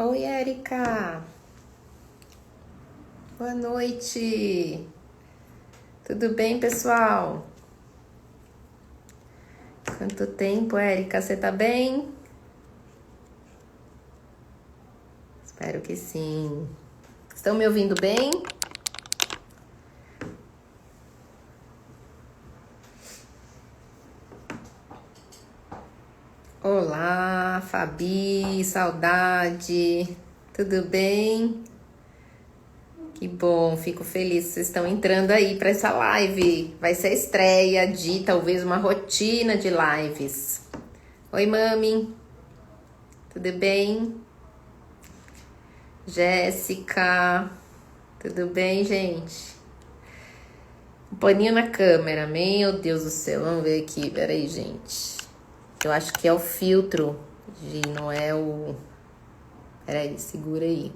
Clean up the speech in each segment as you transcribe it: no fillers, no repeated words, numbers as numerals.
Oi, Érica. Boa noite. Tudo bem, pessoal? Quanto tempo, Érica? Você tá bem? Espero que sim. Estão me ouvindo bem? Olá, Fabi, saudade. Tudo bem? Que bom, fico feliz que vocês estão entrando aí para essa live. Vai ser a estreia de talvez uma rotina de lives. Oi, mami. Tudo bem? Jéssica. Tudo bem, gente? Um paninho na câmera. Meu Deus do céu. Vamos ver aqui. Peraí, gente. Eu acho que é o filtro. Não é o... Peraí, segura aí.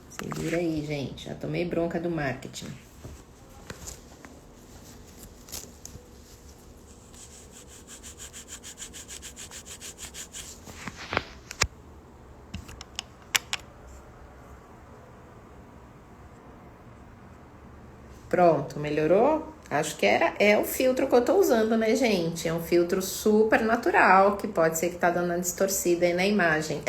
Segura aí, gente. Já tomei bronca do marketing. Pronto, melhorou? Acho que é o filtro que eu tô usando, né, gente? É um filtro super natural, que pode ser que tá dando uma distorcida aí na imagem.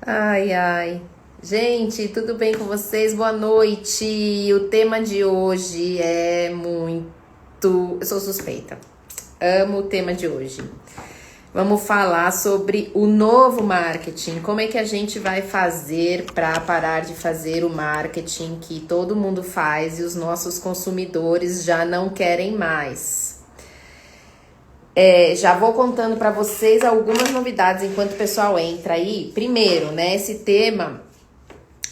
Ai, ai. Gente, tudo bem com vocês? Boa noite. O tema de hoje é muito... Eu sou suspeita. Amo o tema de hoje. Vamos falar sobre o novo marketing. Como é que a gente vai fazer para parar de fazer o marketing que todo mundo faz e os nossos consumidores já não querem mais? Já vou contando para vocês algumas novidades enquanto o pessoal entra aí. Primeiro, né, esse tema,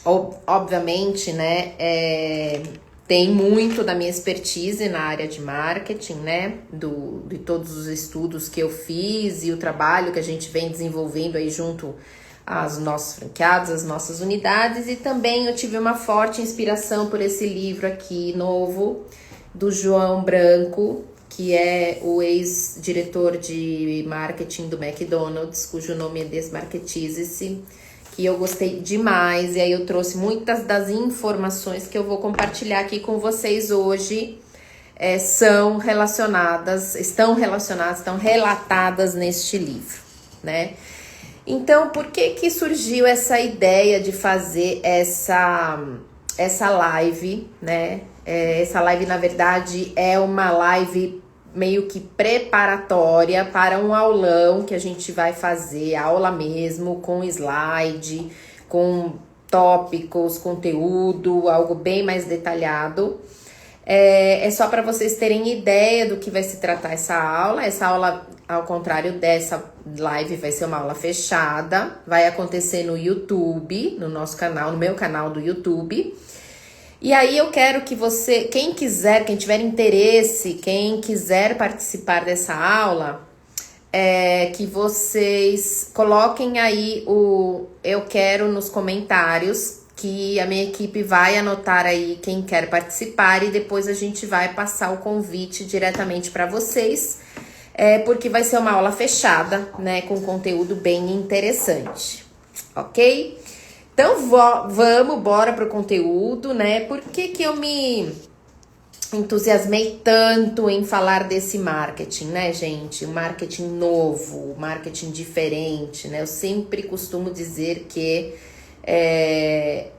obviamente, né, tem muito da minha expertise na área de marketing, né, de todos os estudos que eu fiz e o trabalho que a gente vem desenvolvendo aí junto aos nossos franqueados, às nossas unidades, e também eu tive uma forte inspiração por esse livro aqui novo do João Branco, que é o ex-diretor de marketing do McDonald's, cujo nome é Desmarketize-se, que eu gostei demais, e aí eu trouxe muitas das informações que eu vou compartilhar aqui com vocês hoje, estão relatadas neste livro, né? Então, por que surgiu essa ideia de fazer essa live, né? Essa live, na verdade, é uma live meio que preparatória para um aulão que a gente vai fazer, aula mesmo, com slide, com tópicos, conteúdo, algo bem mais detalhado. É só para vocês terem ideia do que vai se tratar essa aula. Essa aula, ao contrário dessa live, vai ser uma aula fechada, vai acontecer no YouTube, no nosso canal, no meu canal do YouTube. E aí eu quero que você, quem tiver interesse, quem quiser participar dessa aula, que vocês coloquem aí o eu quero nos comentários, que a minha equipe vai anotar aí quem quer participar e depois a gente vai passar o convite diretamente para vocês, porque vai ser uma aula fechada, né, com conteúdo bem interessante, ok? Então, bora pro conteúdo, né? Por que eu me entusiasmei tanto em falar desse marketing, né, gente? O marketing novo, o marketing diferente, né? Eu sempre costumo dizer que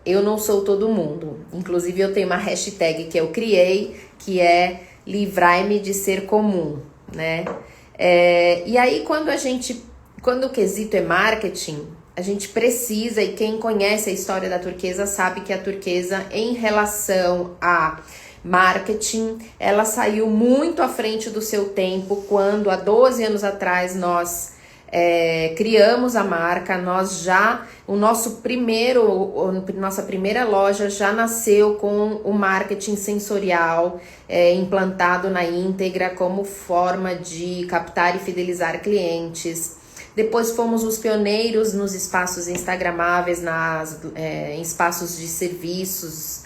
eu não sou todo mundo. Inclusive, eu tenho uma hashtag que eu criei, que é livrai-me de ser comum, né? E aí, quando o quesito é marketing, a gente precisa, e quem conhece a história da Turquesa sabe que a Turquesa, em relação a marketing, ela saiu muito à frente do seu tempo, quando há 12 anos atrás nós criamos a marca, nossa primeira loja já nasceu com o marketing sensorial implantado na íntegra como forma de captar e fidelizar clientes. Depois fomos os pioneiros nos espaços instagramáveis, em espaços de serviços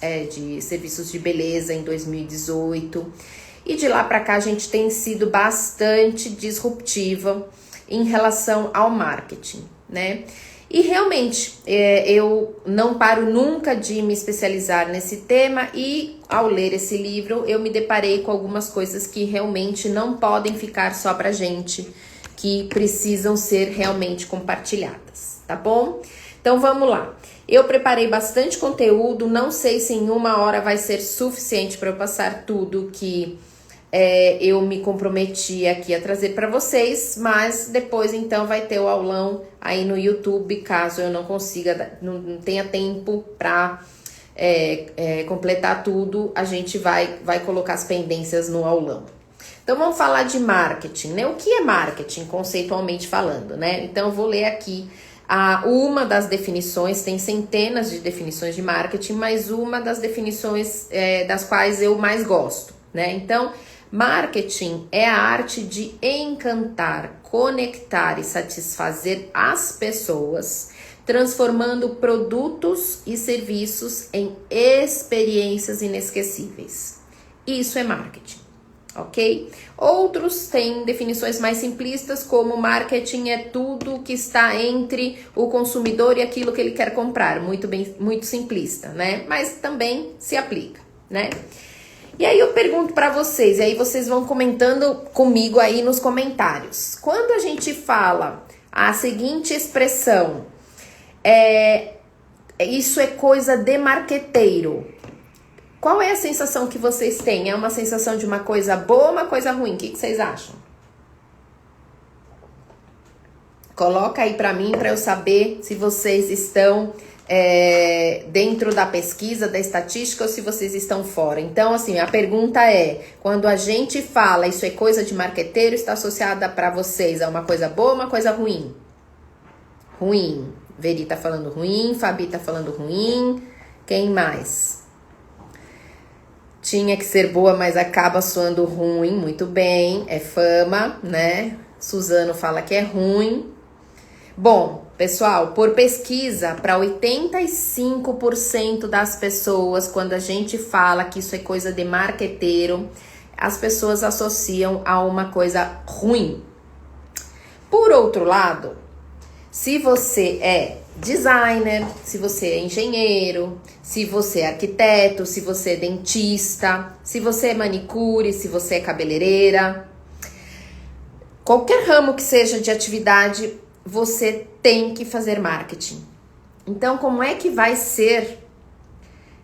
de beleza em 2018. E de lá para cá a gente tem sido bastante disruptiva em relação ao marketing, né? E realmente, eu não paro nunca de me especializar nesse tema e ao ler esse livro eu me deparei com algumas coisas que realmente não podem ficar só pra gente, que precisam ser realmente compartilhadas, tá bom? Então vamos lá. Eu preparei bastante conteúdo, não sei se em 1 hora vai ser suficiente para eu passar tudo que eu me comprometi aqui a trazer para vocês, mas depois então vai ter o aulão aí no YouTube, caso eu não consiga, não tenha tempo para completar tudo, a gente vai colocar as pendências no aulão. Então vamos falar de marketing, né? O que é marketing, conceitualmente falando, né? Então eu vou ler aqui uma das definições, tem centenas de definições de marketing, mas uma das definições das quais eu mais gosto, né? Então, marketing é a arte de encantar, conectar e satisfazer as pessoas, transformando produtos e serviços em experiências inesquecíveis. Isso é marketing, ok? Outros têm definições mais simplistas, como marketing é tudo que está entre o consumidor e aquilo que ele quer comprar. Muito simplista, né? Mas também se aplica, né? E aí eu pergunto para vocês, e aí vocês vão comentando comigo aí nos comentários. Quando a gente fala a seguinte expressão, isso é coisa de marqueteiro, qual é a sensação que vocês têm? É uma sensação de uma coisa boa ou uma coisa ruim? O que vocês acham? Coloca aí para mim, para eu saber se vocês estão dentro da pesquisa, da estatística, ou se vocês estão fora. Então, assim, a pergunta é, quando a gente fala isso é coisa de marqueteiro, está associada para vocês a uma coisa boa ou uma coisa ruim? Ruim. Veri tá falando ruim, Fabi tá falando ruim. Quem mais? Tinha que ser boa, mas acaba soando ruim. Muito bem, é fama, né? Suzano fala que é ruim. Bom, pessoal, por pesquisa, para 85% das pessoas, quando a gente fala que isso é coisa de marqueteiro, as pessoas associam a uma coisa ruim. Por outro lado, se você é designer, se você é engenheiro, se você é arquiteto, se você é dentista, se você é manicure, se você é cabeleireira, qualquer ramo que seja de atividade, você tem que fazer marketing. Então, como é que vai ser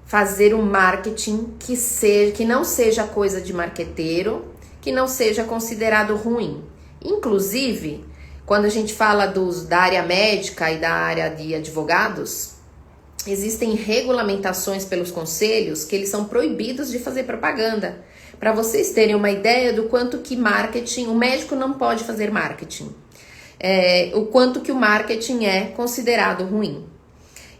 fazer um marketing que não seja coisa de marqueteiro, que não seja considerado ruim? Inclusive, quando a gente fala da área médica e da área de advogados, existem regulamentações pelos conselhos que eles são proibidos de fazer propaganda. Para vocês terem uma ideia do quanto que marketing, o médico não pode fazer marketing. O quanto que o marketing é considerado ruim.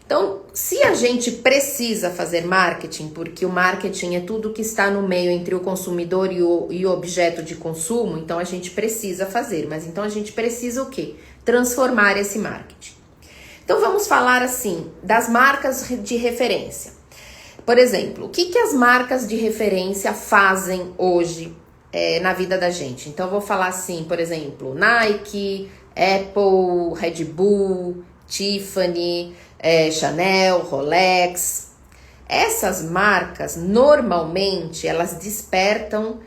Então, se a gente precisa fazer marketing, porque o marketing é tudo que está no meio entre o consumidor e o objeto de consumo, então a gente precisa fazer. Mas então a gente precisa o quê? Transformar esse marketing. Então vamos falar assim, das marcas de referência. Por exemplo, o que as marcas de referência fazem hoje na vida da gente? Então eu vou falar assim, por exemplo, Nike, Apple, Red Bull, Tiffany, Chanel, Rolex. Essas marcas, normalmente, elas despertam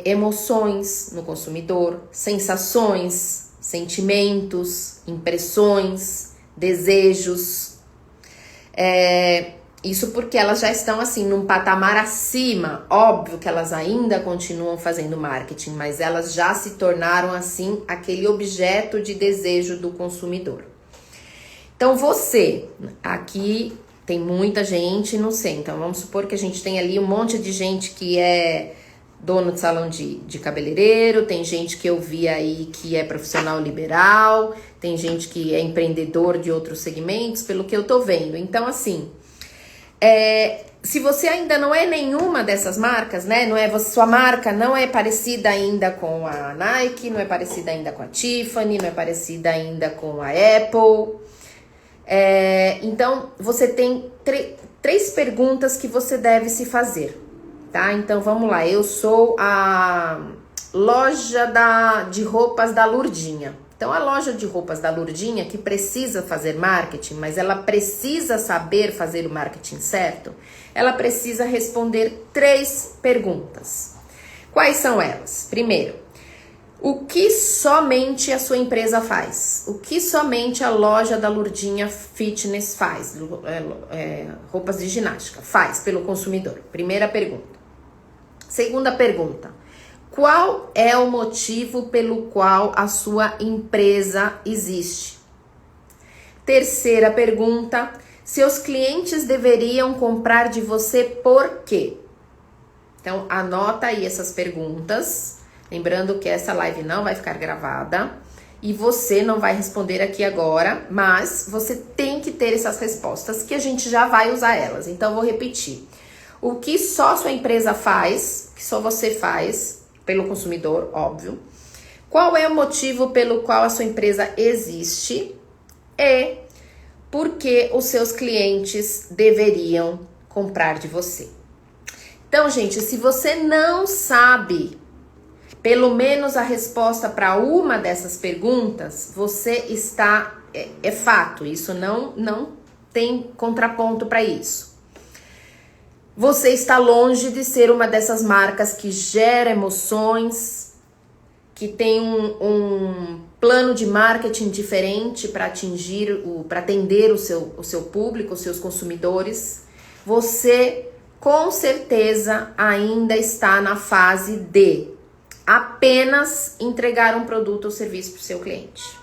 emoções no consumidor, sensações, sentimentos, impressões, desejos. Isso porque elas já estão assim num patamar acima. Óbvio que elas ainda continuam fazendo marketing, mas elas já se tornaram assim aquele objeto de desejo do consumidor. Então você, aqui tem muita gente, não sei, então vamos supor que a gente tem ali um monte de gente que é dono de salão de cabeleireiro, tem gente que eu vi aí que é profissional liberal, tem gente que é empreendedor de outros segmentos, pelo que eu tô vendo. Então assim, se você ainda não é nenhuma dessas marcas, né? Sua marca não é parecida ainda com a Nike, não é parecida ainda com a Tiffany, não é parecida ainda com a Apple. Então você tem três perguntas que você deve se fazer. tá? Então vamos lá, eu sou a loja de roupas da Lurdinha. Então a loja de roupas da Lurdinha que precisa fazer marketing, mas ela precisa saber fazer o marketing certo, ela precisa responder 3 perguntas. Quais são elas? Primeiro, o que somente a sua empresa faz? O que somente a loja da Lurdinha Fitness faz? Roupas de ginástica faz pelo consumidor? Primeira pergunta. Segunda pergunta. Qual é o motivo pelo qual a sua empresa existe? Terceira pergunta. Seus clientes deveriam comprar de você por quê? Então, anota aí essas perguntas. Lembrando que essa live não vai ficar gravada e você não vai responder aqui agora, mas você tem que ter essas respostas que a gente já vai usar elas. Então, vou repetir. O que só sua empresa faz, que só você faz, pelo consumidor, óbvio. Qual é o motivo pelo qual a sua empresa existe e por que os seus clientes deveriam comprar de você. Então, gente, se você não sabe pelo menos a resposta para uma dessas perguntas, você está, é fato, isso não tem contraponto para isso. Você está longe de ser uma dessas marcas que gera emoções, que tem um plano de marketing diferente para atender o seu público, os seus consumidores. Você, com certeza, ainda está na fase de apenas entregar um produto ou serviço para o seu cliente.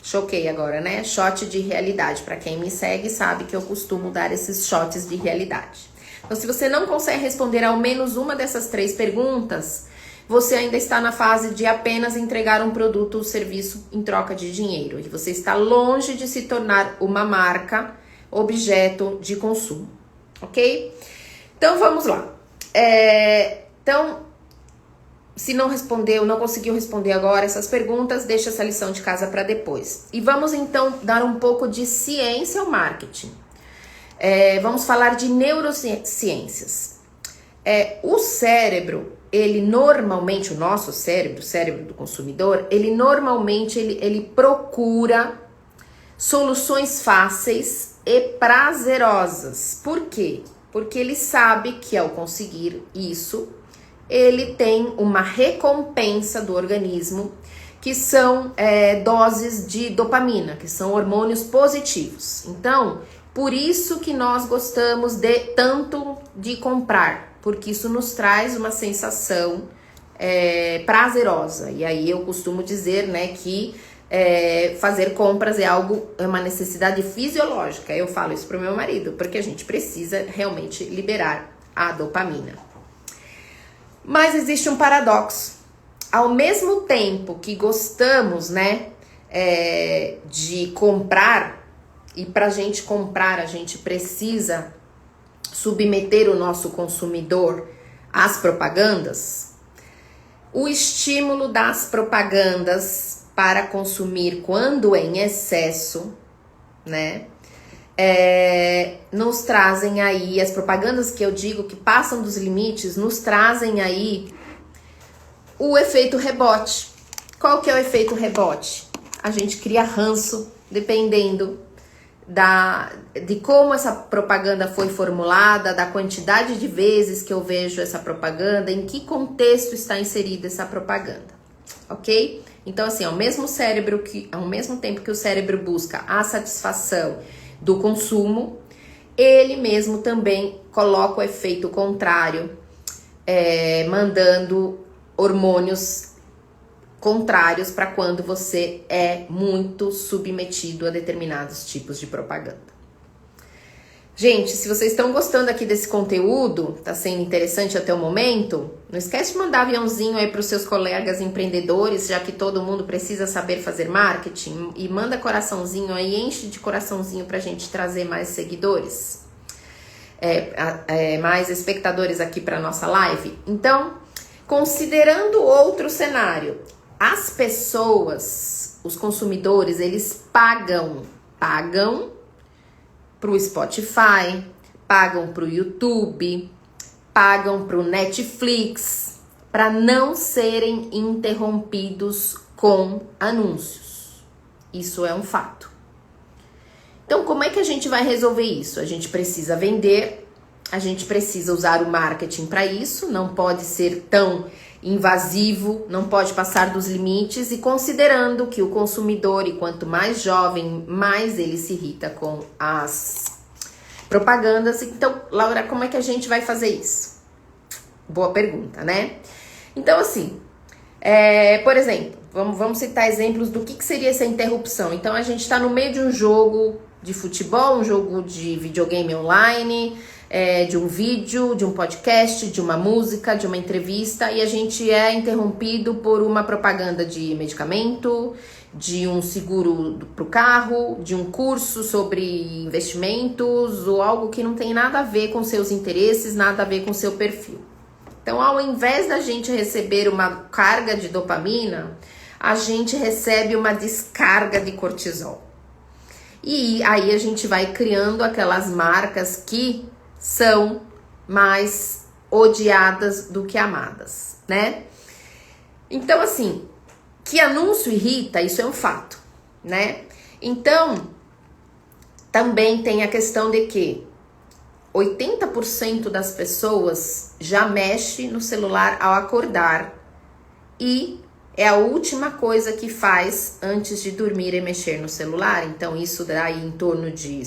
Choquei agora, né? Shot de realidade. Para quem me segue sabe que eu costumo dar esses shots de realidade. Então, se você não consegue responder ao menos uma dessas 3 perguntas, você ainda está na fase de apenas entregar um produto ou serviço em troca de dinheiro. E você está longe de se tornar uma marca objeto de consumo. Ok? Então, vamos lá. Se não respondeu, não conseguiu responder agora essas perguntas, deixa essa lição de casa para depois. E vamos então dar um pouco de ciência ao marketing. Vamos falar de neurociências. O cérebro, ele normalmente, o nosso cérebro, o cérebro do consumidor, ele normalmente ele procura soluções fáceis e prazerosas. Por quê? Porque ele sabe que ao conseguir isso, ele tem uma recompensa do organismo, que são doses de dopamina, que são hormônios positivos. Então, por isso que nós gostamos tanto de comprar, porque isso nos traz uma sensação prazerosa. E aí eu costumo dizer, né, que fazer compras é uma necessidade fisiológica. Eu falo isso pro meu marido, porque a gente precisa realmente liberar a dopamina. Mas existe um paradoxo. Ao mesmo tempo que gostamos, né, de comprar, e pra gente comprar a gente precisa submeter o nosso consumidor às propagandas, o estímulo das propagandas para consumir quando em excesso, né, nos trazem aí, as propagandas que eu digo que passam dos limites, nos trazem aí o efeito rebote. Qual que é o efeito rebote? A gente cria ranço, dependendo de como essa propaganda foi formulada, da quantidade de vezes que eu vejo essa propaganda, em que contexto está inserida essa propaganda, ok? Então, assim, ao mesmo tempo que o cérebro busca a satisfação do consumo, ele mesmo também coloca o efeito contrário, mandando hormônios contrários para quando você é muito submetido a determinados tipos de propaganda. Gente, se vocês estão gostando aqui desse conteúdo, tá sendo interessante até o momento, não esquece de mandar aviãozinho aí para os seus colegas empreendedores, já que todo mundo precisa saber fazer marketing, e manda coraçãozinho aí, enche de coraçãozinho pra gente trazer mais seguidores, mais espectadores aqui para nossa live. Então, considerando outro cenário, as pessoas, os consumidores, eles pagam pro Spotify, pagam pro YouTube, pagam para o Netflix para não serem interrompidos com anúncios. Isso é um fato. Então, como é que a gente vai resolver isso? A gente precisa vender, a gente precisa usar o marketing para isso, não pode ser tão invasivo, não pode passar dos limites, e considerando que o consumidor, e quanto mais jovem, mais ele se irrita com as propagandas. Então, Laura, como é que a gente vai fazer isso? Boa pergunta, né? Então, assim, por exemplo, vamos citar exemplos do que seria essa interrupção. Então, a gente está no meio de um jogo de futebol, um jogo de videogame online, de um vídeo, de um podcast, de uma música, de uma entrevista, e a gente é interrompido por uma propaganda de medicamento, de um seguro para o carro, de um curso sobre investimentos, ou algo que não tem nada a ver com seus interesses, nada a ver com seu perfil. Então, ao invés da gente receber uma carga de dopamina, a gente recebe uma descarga de cortisol. E aí a gente vai criando aquelas marcas que são mais odiadas do que amadas, né? Então, assim, que anúncio irrita, isso é um fato, né? Então, também tem a questão de que 80% das pessoas já mexe no celular ao acordar, e é a última coisa que faz antes de dormir é mexer no celular. Então, isso dá aí em torno de,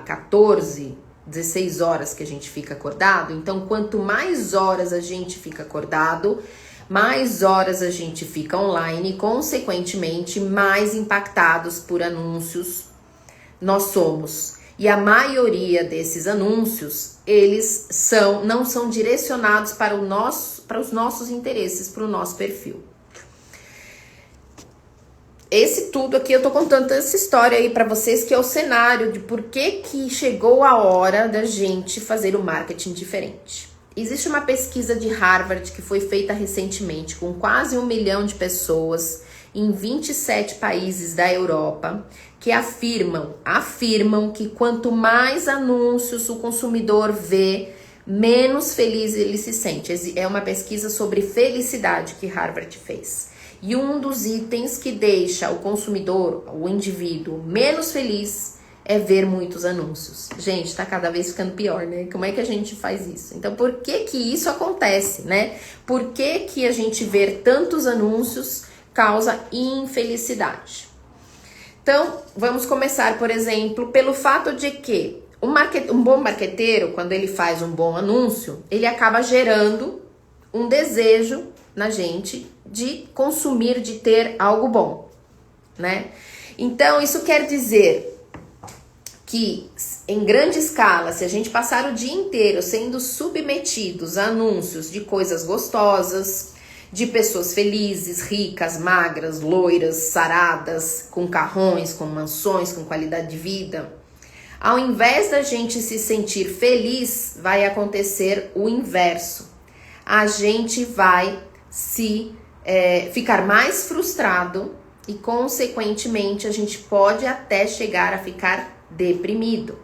14, 16 horas que a gente fica acordado. Então, quanto mais horas a gente fica acordado, mais horas a gente fica online e, consequentemente, mais impactados por anúncios nós somos. E a maioria desses anúncios, eles não são direcionados para os nossos interesses, para o nosso perfil. Esse tudo aqui, eu tô contando essa história aí pra vocês, que é o cenário de por que chegou a hora da gente fazer o marketing diferente. Existe uma pesquisa de Harvard que foi feita recentemente com quase 1 milhão de pessoas em 27 países da Europa, que afirmam que quanto mais anúncios o consumidor vê, menos feliz ele se sente. É uma pesquisa sobre felicidade que Harvard fez. E um dos itens que deixa o consumidor, o indivíduo, menos feliz é ver muitos anúncios. Gente, tá cada vez ficando pior, né? Como é que a gente faz isso? Então, por que isso acontece, né? Por que a gente ver tantos anúncios causa infelicidade? Então, vamos começar, por exemplo, pelo fato de que um bom marqueteiro, quando ele faz um bom anúncio, ele acaba gerando um desejo na gente de consumir, de ter algo bom, né? Então, isso quer dizer que, em grande escala, se a gente passar o dia inteiro sendo submetidos a anúncios de coisas gostosas, de pessoas felizes, ricas, magras, loiras, saradas, com carrões, com mansões, com qualidade de vida, ao invés da gente se sentir feliz, vai acontecer o inverso. A gente vai ficar mais frustrado e, consequentemente, a gente pode até chegar a ficar deprimido.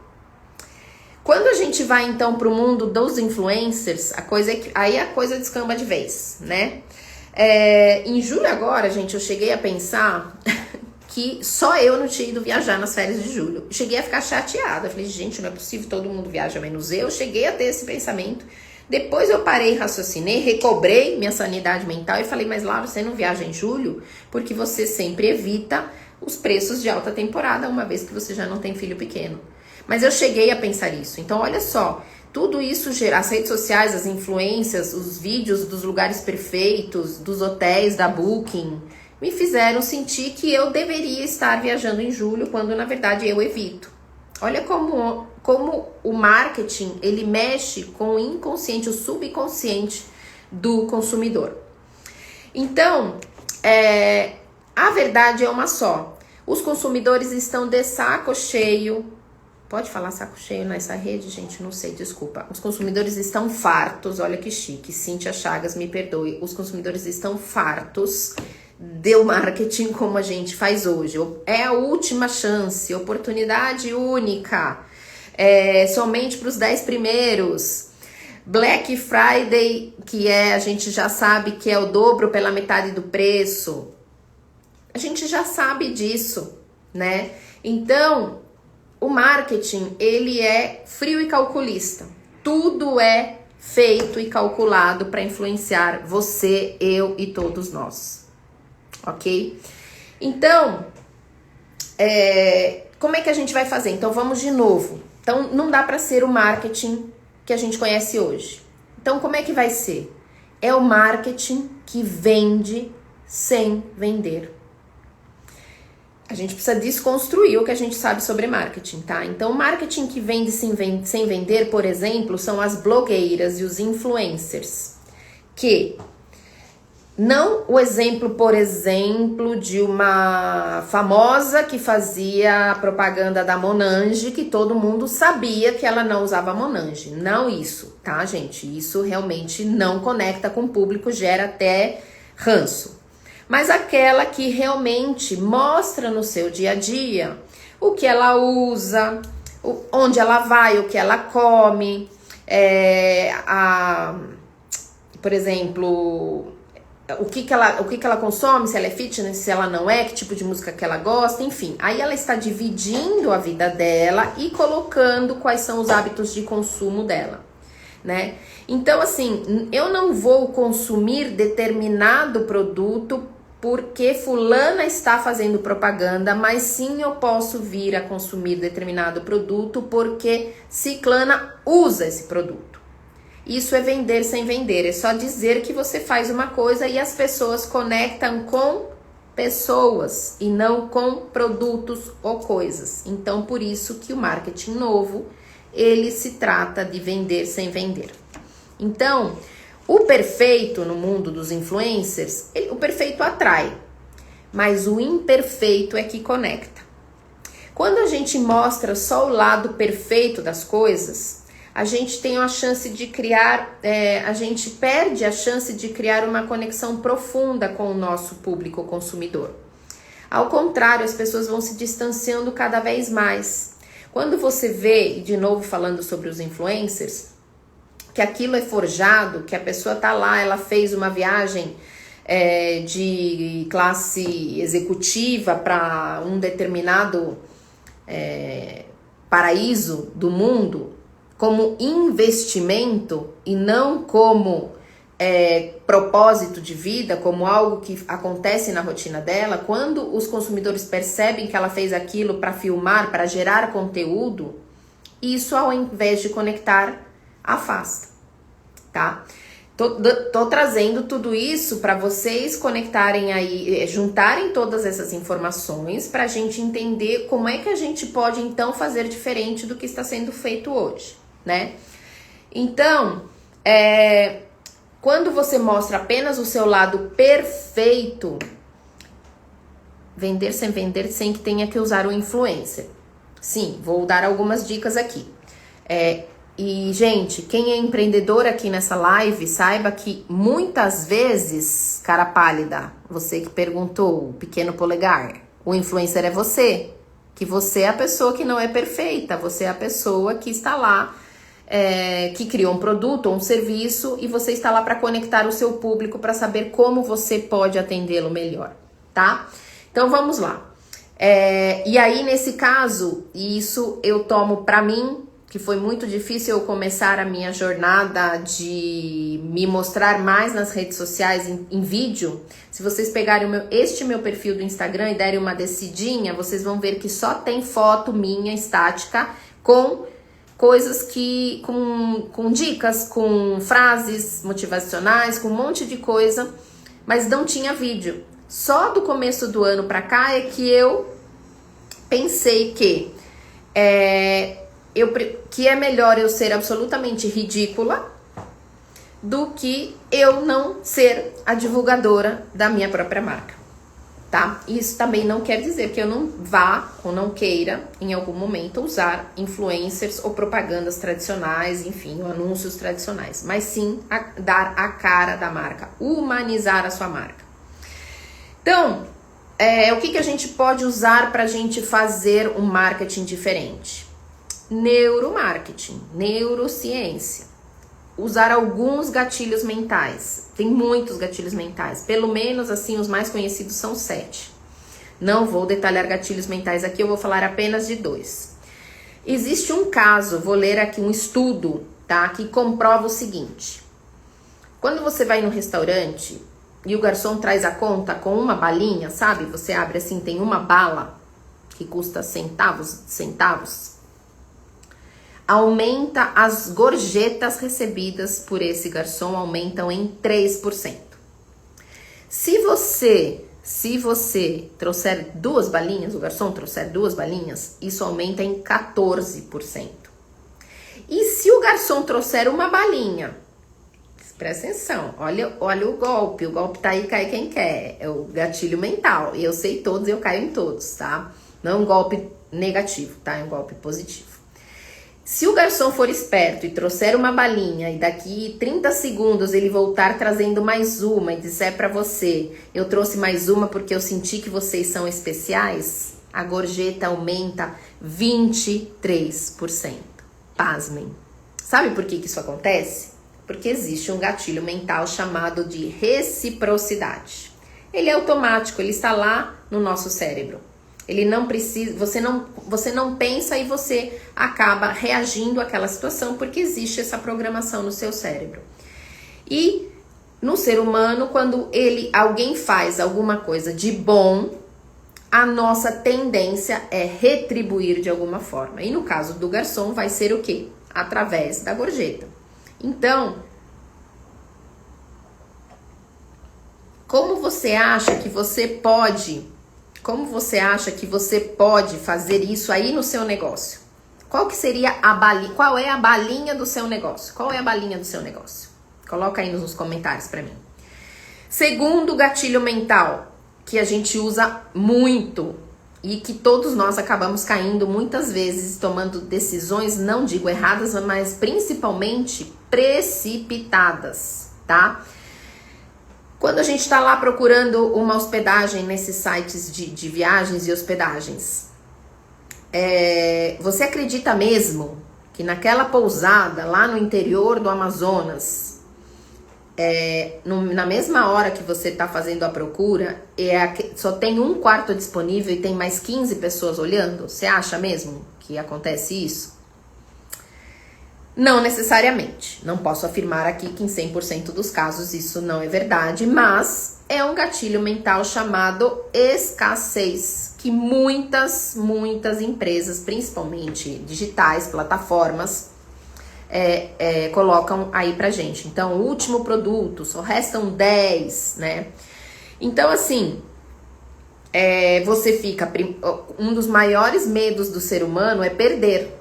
Quando a gente vai, então, para o mundo dos influencers, aí a coisa descamba de vez, né? Em julho agora, gente, eu cheguei a pensar que só eu não tinha ido viajar nas férias de julho. Cheguei a ficar chateada. Falei, gente, não é possível, todo mundo viaja menos eu. Cheguei a ter esse pensamento. Depois eu parei, raciocinei, recobrei minha sanidade mental e falei, mas Laura, você não viaja em julho? Porque você sempre evita os preços de alta temporada, uma vez que você já não tem filho pequeno. Mas eu cheguei a pensar isso. Então, olha só, tudo isso gera, as redes sociais, as influências, os vídeos dos lugares perfeitos, dos hotéis, da Booking, me fizeram sentir que eu deveria estar viajando em julho, quando na verdade eu evito. Olha como o marketing, ele mexe com o inconsciente, o subconsciente do consumidor. Então, a verdade é uma só. Os consumidores estão de saco cheio. Pode falar saco cheio nessa rede, gente? Não sei, desculpa. Os consumidores estão fartos, olha que chique. Cíntia Chagas, me perdoe. Os consumidores estão fartos do marketing como a gente faz hoje. É a última chance, oportunidade única. Somente para os 10 primeiros. Black Friday, que a gente já sabe que é o dobro pela metade do preço. A gente já sabe disso, né? Então, o marketing, ele é frio e calculista. Tudo é feito e calculado para influenciar você, eu e todos nós, ok? Então, como é que a gente vai fazer? Então, vamos de novo. Então, não dá para ser o marketing que a gente conhece hoje. Então, como é que vai ser? É o marketing que vende sem vender. A gente precisa desconstruir o que a gente sabe sobre marketing, tá? Então, marketing que vende sem vender, por exemplo, são as blogueiras e os influencers. Que não o exemplo, por exemplo, de uma famosa que fazia propaganda da Monange, que todo mundo sabia que ela não usava Monange. Não isso, tá, gente? Isso realmente não conecta com o público, gera até ranço. Mas aquela que realmente mostra no seu dia a dia o que ela usa, onde ela vai, o que ela come, por exemplo, o que ela consome, se ela é fitness, se ela não é, que tipo de música que ela gosta, enfim. Aí ela está dividindo a vida dela e colocando quais são os hábitos de consumo dela, né? Então, assim, eu não vou consumir determinado produto porque fulana está fazendo propaganda, mas sim eu posso vir a consumir determinado produto porque ciclana usa esse produto. Isso é vender sem vender, é só dizer que você faz uma coisa e as pessoas conectam com pessoas e não com produtos ou coisas. Então, por isso que o marketing novo, ele se trata de vender sem vender. Então, o perfeito no mundo dos influencers, o perfeito atrai, mas o imperfeito é que conecta. Quando a gente mostra só o lado perfeito das coisas, a gente tem a chance de criar, a gente perde a chance de criar uma conexão profunda com o nosso público consumidor. Ao contrário, as pessoas vão se distanciando cada vez mais. Quando você vê, e de novo falando sobre os influencers, que aquilo é forjado, que a pessoa tá lá, ela fez uma viagem de classe executiva para um determinado paraíso do mundo, como investimento e não como propósito de vida, como algo que acontece na rotina dela. Quando os consumidores percebem que ela fez aquilo para filmar, para gerar conteúdo, isso, ao invés de conectar, afasta, tá? Tô trazendo tudo isso para vocês conectarem aí, juntarem todas essas informações para a gente entender como é que a gente pode então fazer diferente do que está sendo feito hoje, né? Então, quando você mostra apenas o seu lado perfeito, vender sem que tenha que usar o influencer. Sim, vou dar algumas dicas aqui. E, gente, quem é empreendedor aqui nessa live, saiba que muitas vezes, cara pálida, você que perguntou, o pequeno polegar, o influencer é você. Que você é a pessoa que não é perfeita, você é a pessoa que está lá, que criou um produto ou um serviço e você está lá para conectar o seu público para saber como você pode atendê-lo melhor, tá? Então, vamos lá. E aí, nesse caso, isso eu tomo para mim, que foi muito difícil eu começar a minha jornada de me mostrar mais nas redes sociais em vídeo. Se vocês pegarem este meu perfil do Instagram e derem uma descidinha, vocês vão ver que só tem foto minha estática com coisas que, com dicas, com frases motivacionais, com um monte de coisa, mas não tinha vídeo. Só do começo do ano pra cá é que eu pensei que é melhor eu ser absolutamente ridícula do que eu não ser a divulgadora da minha própria marca, tá? Isso também não quer dizer que eu não vá ou não queira, em algum momento, usar influencers ou propagandas tradicionais, enfim, ou anúncios tradicionais, mas sim dar a cara da marca, humanizar a sua marca. Então, o que a gente pode usar para a gente fazer um marketing diferente? Neuromarketing, neurociência. usar alguns gatilhos mentais. Tem muitos gatilhos mentais. Pelo menos, assim, os mais conhecidos são 7. Não vou detalhar gatilhos mentais aqui, eu vou falar apenas de 2. Existe um caso, vou ler aqui um estudo, tá? Que comprova o seguinte. Quando você vai no restaurante e o garçom traz a conta com uma balinha, sabe? Você abre assim, tem uma bala que custa centavos. Aumenta as gorjetas recebidas por esse garçom, aumentam em 3%. Se você trouxer 2 balinhas, o garçom trouxer 2 balinhas, isso aumenta em 14%. E se o garçom trouxer uma balinha, presta atenção, olha o golpe tá aí, cai quem quer, é o gatilho mental, e eu sei todos, eu caio em todos, tá? Não é um golpe negativo, tá? É um golpe positivo. Se o garçom for esperto e trouxer uma balinha e daqui 30 segundos ele voltar trazendo mais uma e disser pra você, eu trouxe mais uma porque eu senti que vocês são especiais, a gorjeta aumenta 23%. Pasmem. Sabe por que isso acontece? Porque existe um gatilho mental chamado de reciprocidade. Ele é automático, ele está lá no nosso cérebro. Ele não precisa, você não pensa e você acaba reagindo àquela situação porque existe essa programação no seu cérebro. E no ser humano, quando alguém faz alguma coisa de bom, a nossa tendência é retribuir de alguma forma. E no caso do garçom vai ser o quê? Através da gorjeta. Então, como você acha que você pode fazer isso aí no seu negócio? Qual é a balinha do seu negócio? Qual é a balinha do seu negócio? Coloca aí nos comentários para mim. Segundo gatilho mental, que a gente usa muito e que todos nós acabamos caindo muitas vezes, tomando decisões, não digo erradas, mas principalmente precipitadas, tá? Quando a gente está lá procurando uma hospedagem nesses sites de viagens e hospedagens, você acredita mesmo que naquela pousada lá no interior do Amazonas, na mesma hora que você está fazendo a procura, só tem um quarto disponível e tem mais 15 pessoas olhando? Você acha mesmo que acontece isso? Não necessariamente. Não posso afirmar aqui que em 100% dos casos isso não é verdade, mas é um gatilho mental chamado escassez, que muitas empresas, principalmente digitais, plataformas, colocam aí pra gente. Então, o último produto, só restam 10, né? Então, assim, você fica... Um dos maiores medos do ser humano é perder.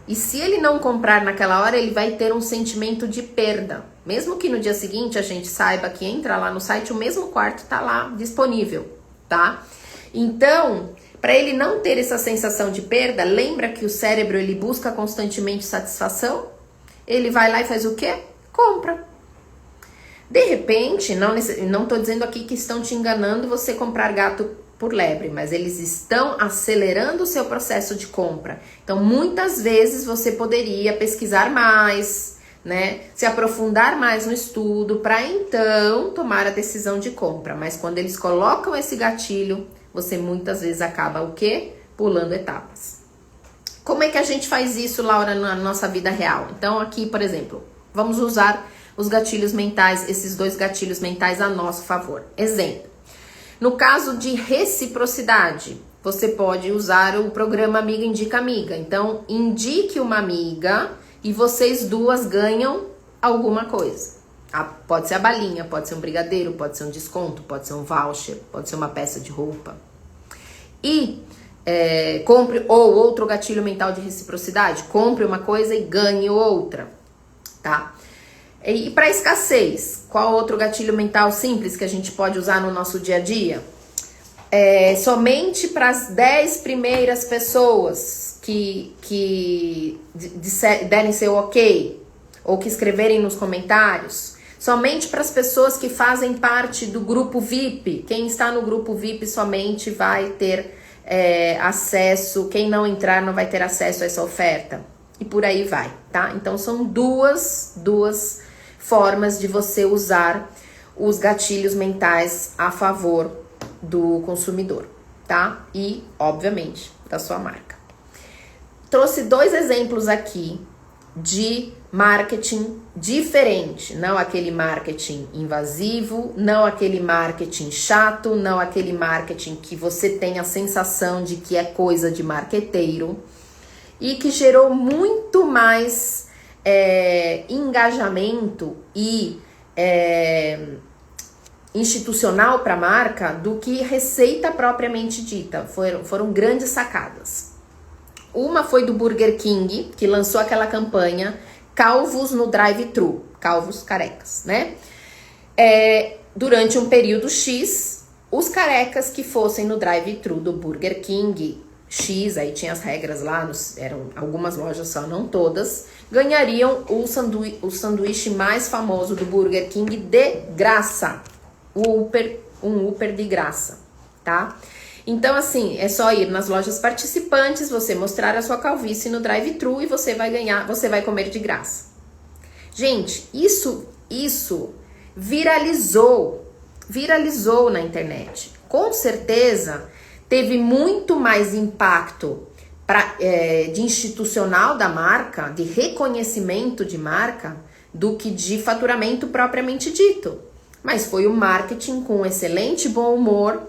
E se ele não comprar naquela hora, ele vai ter um sentimento de perda. Mesmo que no dia seguinte a gente saiba que entra lá no site, o mesmo quarto tá lá disponível, tá? Então, para ele não ter essa sensação de perda, lembra que o cérebro ele busca constantemente satisfação? Ele vai lá e faz o quê? Compra. De repente, não tô dizendo aqui que estão te enganando você comprar gato por lebre, mas eles estão acelerando o seu processo de compra. Então, muitas vezes você poderia pesquisar mais, né? Se aprofundar mais no estudo para então tomar a decisão de compra. Mas quando eles colocam esse gatilho, você muitas vezes acaba o quê? Pulando etapas. Como é que a gente faz isso, Laura, na nossa vida real? Então, aqui, por exemplo, vamos usar os gatilhos mentais, esses 2 gatilhos mentais a nosso favor. Exemplo. No caso de reciprocidade, você pode usar o programa Amiga Indica Amiga. Então, indique uma amiga e vocês duas ganham alguma coisa. Pode ser a balinha, pode ser um brigadeiro, pode ser um desconto, pode ser um voucher, pode ser uma peça de roupa. E compre, ou outro gatilho mental de reciprocidade, compre uma coisa e ganhe outra, tá? E para escassez, qual outro gatilho mental simples que a gente pode usar no nosso dia a dia? Somente para as 10 primeiras pessoas que derem seu ok, ou que escreverem nos comentários, somente para as pessoas que fazem parte do grupo VIP. Quem está no grupo VIP somente vai ter acesso, quem não entrar não vai ter acesso a essa oferta. e por aí vai, tá? Então são duas formas de você usar os gatilhos mentais a favor do consumidor, tá? E, obviamente, da sua marca. Trouxe 2 exemplos aqui de marketing diferente, não aquele marketing invasivo, não aquele marketing chato, não aquele marketing que você tem a sensação de que é coisa de marqueteiro e que gerou muito mais engajamento e institucional para a marca do que receita propriamente dita. Foram grandes sacadas. Uma foi do Burger King, que lançou aquela campanha Calvos no Drive-Thru, calvos carecas, né? Durante um período X, os carecas que fossem no drive-thru do Burger King X, aí tinha as regras lá, eram algumas lojas só, não todas, ganhariam o sanduíche mais famoso do Burger King de graça, um Upper de graça, tá? Então, assim, é só ir nas lojas participantes, você mostrar a sua calvície no drive-thru e você vai comer de graça. Gente, isso viralizou na internet. Com certeza, teve muito mais impacto de institucional da marca, de reconhecimento de marca, do que de faturamento propriamente dito. Mas foi o marketing com excelente bom humor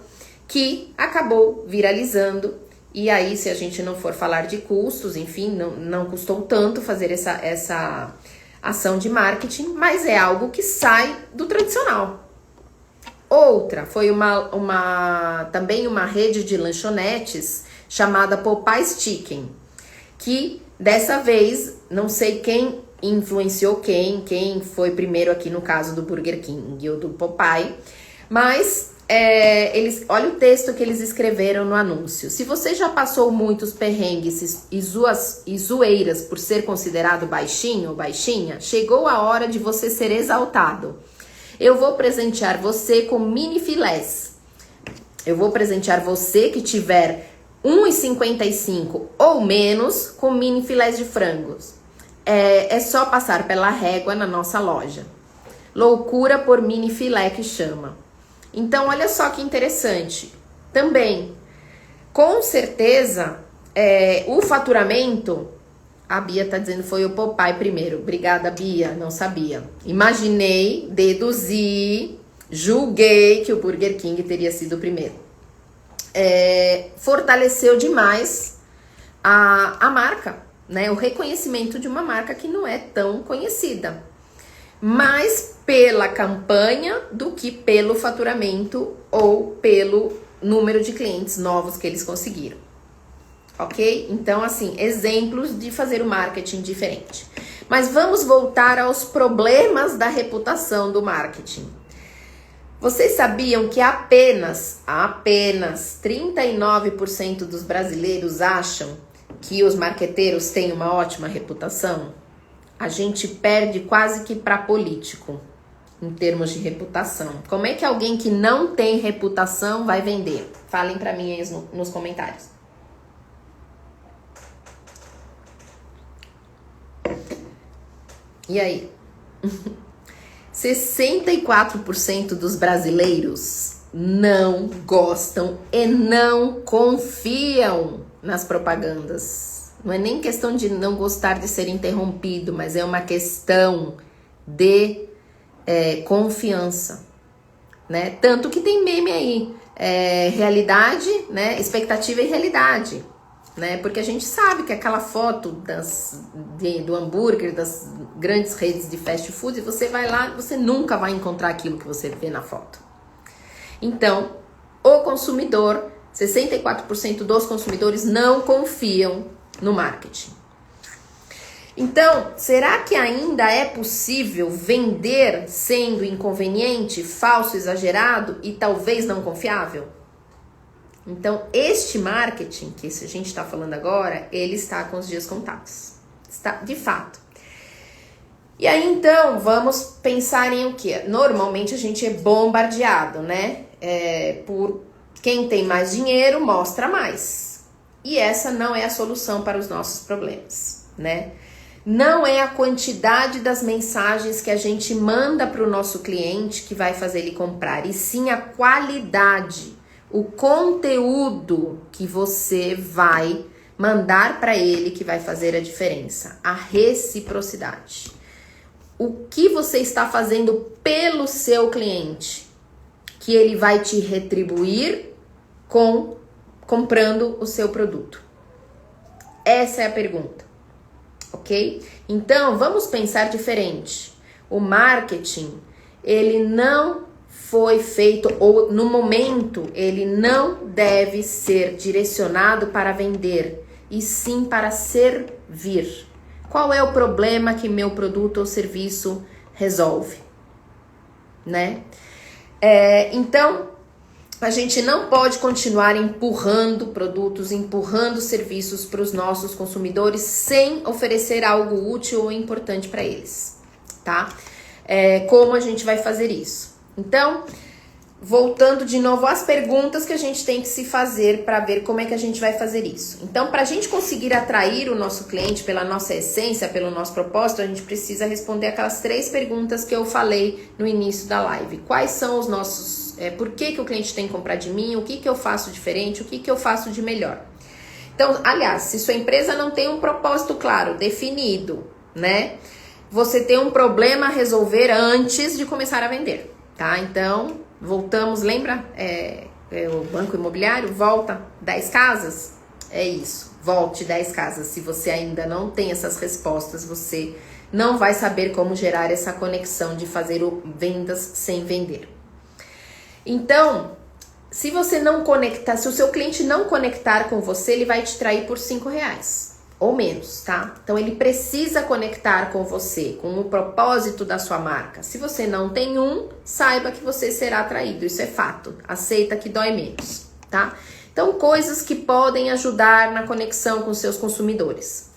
que acabou viralizando. E aí, se a gente não for falar de custos, enfim, não custou tanto fazer essa ação de marketing, mas é algo que sai do tradicional. Outra foi também uma rede de lanchonetes chamada Popeyes Chicken, que dessa vez, não sei quem influenciou quem foi primeiro aqui no caso do Burger King ou do Popeye, mas olha o texto que eles escreveram no anúncio. Se você já passou muitos perrengues e zoeiras por ser considerado baixinho ou baixinha, chegou a hora de você ser exaltado. Eu vou presentear você com mini filés. Eu vou presentear você que tiver 1,55 ou menos com mini filés de frangos. É só passar pela régua na nossa loja. Loucura por mini filé que chama. Então, olha só que interessante. Também, com certeza, o faturamento, a Bia tá dizendo foi o Popeye primeiro. Obrigada, Bia, não sabia. Imaginei, deduzi, julguei que o Burger King teria sido o primeiro. Fortaleceu demais a marca, né? O reconhecimento de uma marca que não é tão conhecida. Mais pela campanha do que pelo faturamento ou pelo número de clientes novos que eles conseguiram. Ok? Então, assim, exemplos de fazer o marketing diferente. Mas vamos voltar aos problemas da reputação do marketing. Vocês sabiam que apenas 39% dos brasileiros acham que os marqueteiros têm uma ótima reputação? A gente perde quase que para político, em termos de reputação. Como é que alguém que não tem reputação vai vender? Falem para mim aí nos comentários. E aí? 64% dos brasileiros não gostam e não confiam nas propagandas. Não é nem questão de não gostar de ser interrompido, mas é uma questão de confiança, né? Tanto que tem meme aí, realidade, né? Expectativa e realidade, né? Porque a gente sabe que aquela foto do hambúrguer, das grandes redes de fast food, você vai lá, você nunca vai encontrar aquilo que você vê na foto. Então, o consumidor, 64% dos consumidores não confiam no marketing. Então, será que ainda é possível vender sendo inconveniente, falso, exagerado e talvez não confiável? Então, este marketing que a gente está falando agora, ele está com os dias contados. Está, de fato. E aí, então, vamos pensar em o quê? Normalmente, a gente é bombardeado, né? Por quem tem mais dinheiro, mostra mais. E essa não é a solução para os nossos problemas. né? Não é a quantidade das mensagens que a gente manda para o nosso cliente que vai fazer ele comprar, e sim a qualidade, o conteúdo que você vai mandar para ele que vai fazer a diferença, a reciprocidade. O que você está fazendo pelo seu cliente, que ele vai te retribuir comprando o seu produto? Essa é a pergunta, ok? Então, vamos pensar diferente. O marketing, ele não foi feito, ou no momento, ele não deve ser direcionado para vender, e sim para servir. Qual é o problema que meu produto ou serviço resolve, né? Então, a gente não pode continuar empurrando produtos, empurrando serviços para os nossos consumidores sem oferecer algo útil ou importante para eles, tá? Como a gente vai fazer isso? Então, voltando de novo às perguntas que a gente tem que se fazer para ver como é que a gente vai fazer isso. Então, para a gente conseguir atrair o nosso cliente pela nossa essência, pelo nosso propósito, a gente precisa responder aquelas 3 perguntas que eu falei no início da live. Quais são os nossos... por que o cliente tem que comprar de mim? O que eu faço diferente? O que eu faço de melhor? Então, aliás, se sua empresa não tem um propósito claro, definido, né? Você tem um problema a resolver antes de começar a vender, tá? Então... voltamos, lembra? O banco imobiliário volta 10 casas? É isso, volte 10 casas. Se você ainda não tem essas respostas, você não vai saber como gerar essa conexão de fazer vendas sem vender. Então, se você não conectar, se o seu cliente não conectar com você, ele vai te trair por R$5 ou menos, tá? Então ele precisa conectar com você, com o propósito da sua marca. Se você não tem saiba que você será atraído, isso é fato. Aceita que dói menos, tá? Então, coisas que podem ajudar na conexão com seus consumidores.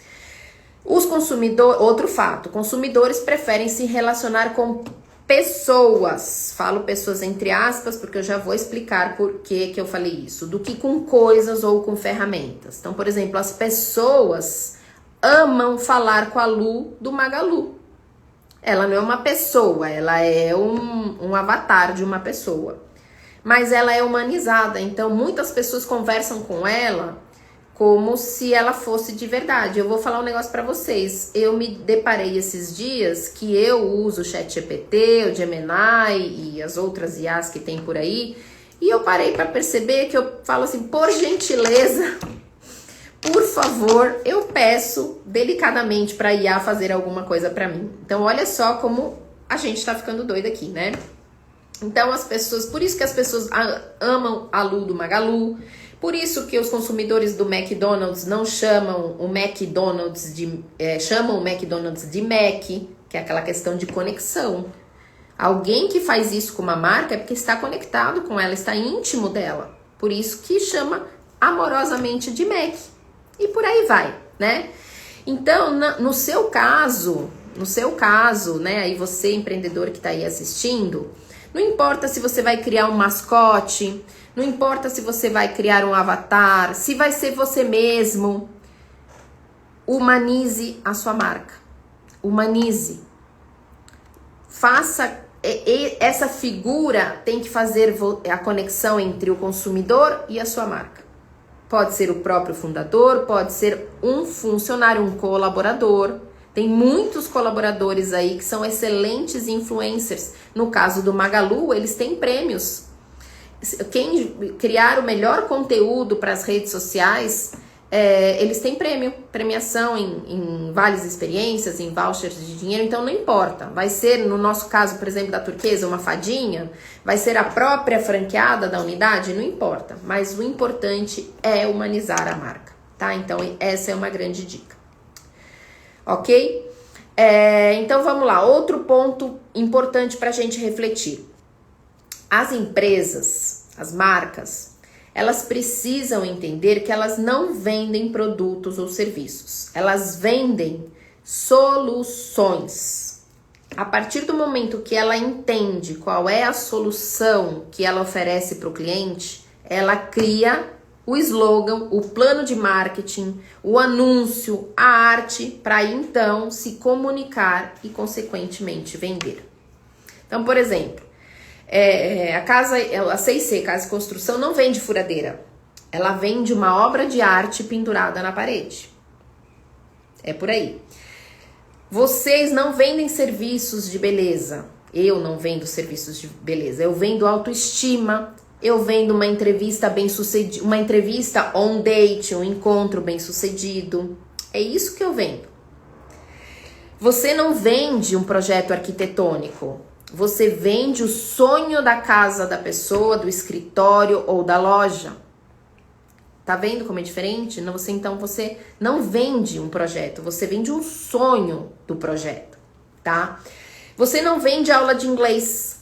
Outro fato, consumidores preferem se relacionar com pessoas, falo pessoas entre aspas, porque eu já vou explicar por que eu falei isso, do que com coisas ou com ferramentas. Então, por exemplo, as pessoas amam falar com a Lu do Magalu. Ela não é uma pessoa, ela é um avatar de uma pessoa. Mas ela é humanizada, então muitas pessoas conversam com ela como se ela fosse de verdade. Eu vou falar um negócio pra vocês. Eu me deparei esses dias que eu uso o ChatGPT, o Gemini e as outras IAs que tem por aí. E eu parei pra perceber que eu falo assim, por gentileza, por favor, eu peço delicadamente pra IA fazer alguma coisa pra mim. Então, olha só como a gente tá ficando doido aqui, né? Então, as pessoas, por isso que as pessoas amam a Lu do Magalu. Por isso que os consumidores do McDonald's não chamam o McDonald's chamam o McDonald's de Mac, que é aquela questão de conexão. Alguém que faz isso com uma marca é porque está conectado com ela, está íntimo dela. Por isso que chama amorosamente de Mac. E por aí vai, né? Então, no seu caso, né? Aí você, empreendedor que está aí assistindo, não importa se você vai criar um mascote, não importa se você vai criar um avatar, se vai ser você mesmo. Humanize a sua marca. Humanize. Faça, essa figura tem que fazer a conexão entre o consumidor e a sua marca. Pode ser o próprio fundador, pode ser um funcionário, um colaborador. Tem muitos colaboradores aí que são excelentes influencers. No caso do Magalu, eles têm prêmios. Quem criar o melhor conteúdo para as redes sociais, eles têm premiação em vales experiências, em vouchers de dinheiro, então não importa. Vai ser, no nosso caso, por exemplo, da Turquesa, uma fadinha, vai ser a própria franqueada da unidade, não importa. Mas o importante é humanizar a marca, tá? Então essa é uma grande dica. Ok? Então vamos lá, outro ponto importante para a gente refletir. As empresas, as marcas, elas precisam entender que elas não vendem produtos ou serviços. Elas vendem soluções. A partir do momento que ela entende qual é a solução que ela oferece para o cliente, ela cria o slogan, o plano de marketing, o anúncio, a arte, para então se comunicar e, consequentemente, vender. Então, por exemplo, a C&C, Casa e Construção, não vende furadeira. Ela vende uma obra de arte pendurada na parede. É por aí. Vocês não vendem serviços de beleza. Eu não vendo serviços de beleza. Eu vendo autoestima. Eu vendo uma entrevista bem-sucedida, uma entrevista on date, um encontro bem-sucedido. É isso que eu vendo. Você não vende um projeto arquitetônico. Você vende o sonho da casa da pessoa, do escritório ou da loja. Tá vendo como é diferente? Então você não vende um projeto, você vende um sonho do projeto, tá? Você não vende aula de inglês.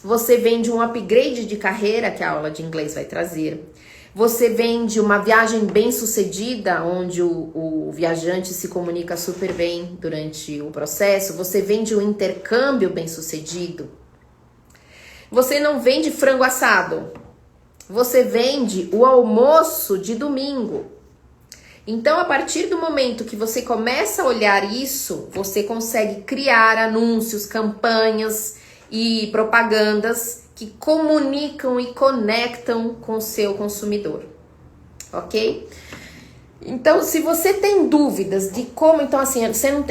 Você vende um upgrade de carreira que a aula de inglês vai trazer. Você vende uma viagem bem-sucedida, onde o viajante se comunica super bem durante o processo. Você vende um intercâmbio bem-sucedido. Você não vende frango assado. Você vende o almoço de domingo. Então, a partir do momento que você começa a olhar isso, você consegue criar anúncios, campanhas e propagandas que comunicam e conectam com o seu consumidor, ok? Então, se você tem dúvidas de como, então assim,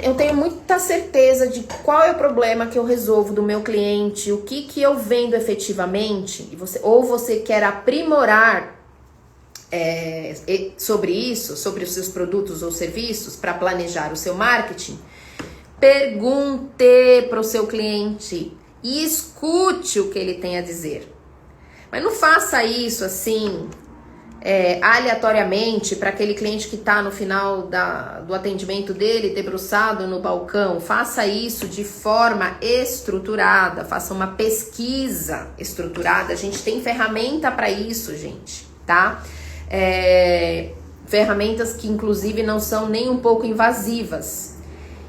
eu tenho muita certeza de qual é o problema que eu resolvo do meu cliente, o que eu vendo efetivamente, ou você quer aprimorar sobre isso, sobre os seus produtos ou serviços para planejar o seu marketing, pergunte para o seu cliente e escute o que ele tem a dizer. Mas não faça isso assim, aleatoriamente, para aquele cliente que está no final do atendimento dele, debruçado no balcão. Faça isso de forma estruturada, faça uma pesquisa estruturada. A gente tem ferramenta para isso, gente, tá? Ferramentas que, inclusive, não são nem um pouco invasivas.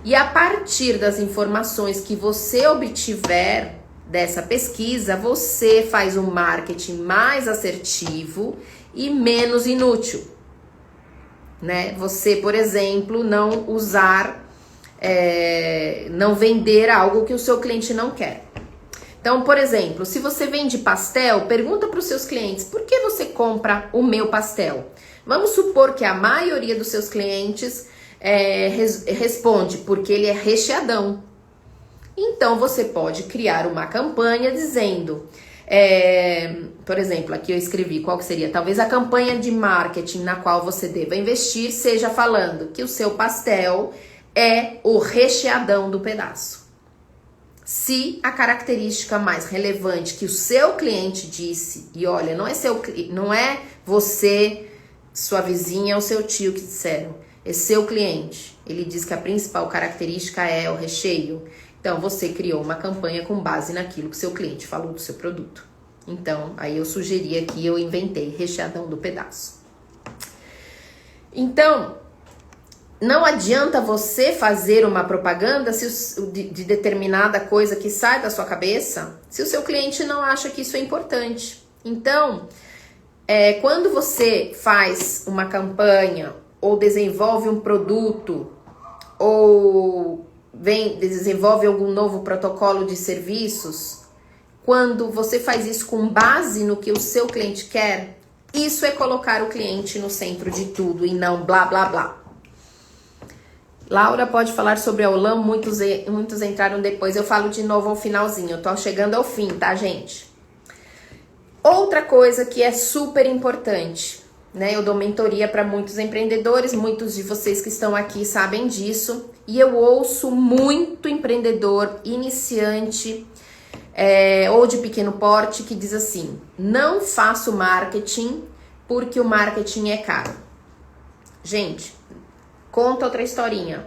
E a partir das informações que você obtiver dessa pesquisa, você faz um marketing mais assertivo e menos inútil, né? Você, por exemplo, não vender algo que o seu cliente não quer. Então, por exemplo, se você vende pastel, pergunta para os seus clientes, por que você compra o meu pastel? Vamos supor que a maioria dos seus clientes responde porque ele é recheadão. Então, você pode criar uma campanha dizendo, por exemplo, aqui eu escrevi qual que seria, talvez a campanha de marketing na qual você deva investir seja falando que o seu pastel é o recheadão do pedaço. Se a característica mais relevante que o seu cliente disse, e olha, não é você, sua vizinha ou seu tio que disseram, é seu cliente. Ele diz que a principal característica é o recheio. Então, você criou uma campanha com base naquilo que seu cliente falou do seu produto. Então, aí eu sugeri aqui, eu inventei recheadão do pedaço. Então, não adianta você fazer uma propaganda de determinada coisa que sai da sua cabeça, se o seu cliente não acha que isso é importante. Então, quando você faz uma campanha, ou desenvolve um produto, ou desenvolve algum novo protocolo de serviços, quando você faz isso com base no que o seu cliente quer, isso é colocar o cliente no centro de tudo e não blá, blá, blá. Laura pode falar sobre a Olam, muitos entraram depois, eu falo de novo ao finalzinho, eu tô chegando ao fim, tá, gente? Outra coisa que é super importante, né? Eu dou mentoria para muitos empreendedores, muitos de vocês que estão aqui sabem disso, e eu ouço muito empreendedor iniciante ou de pequeno porte que diz assim, não faço marketing porque o marketing é caro. Gente, conta outra historinha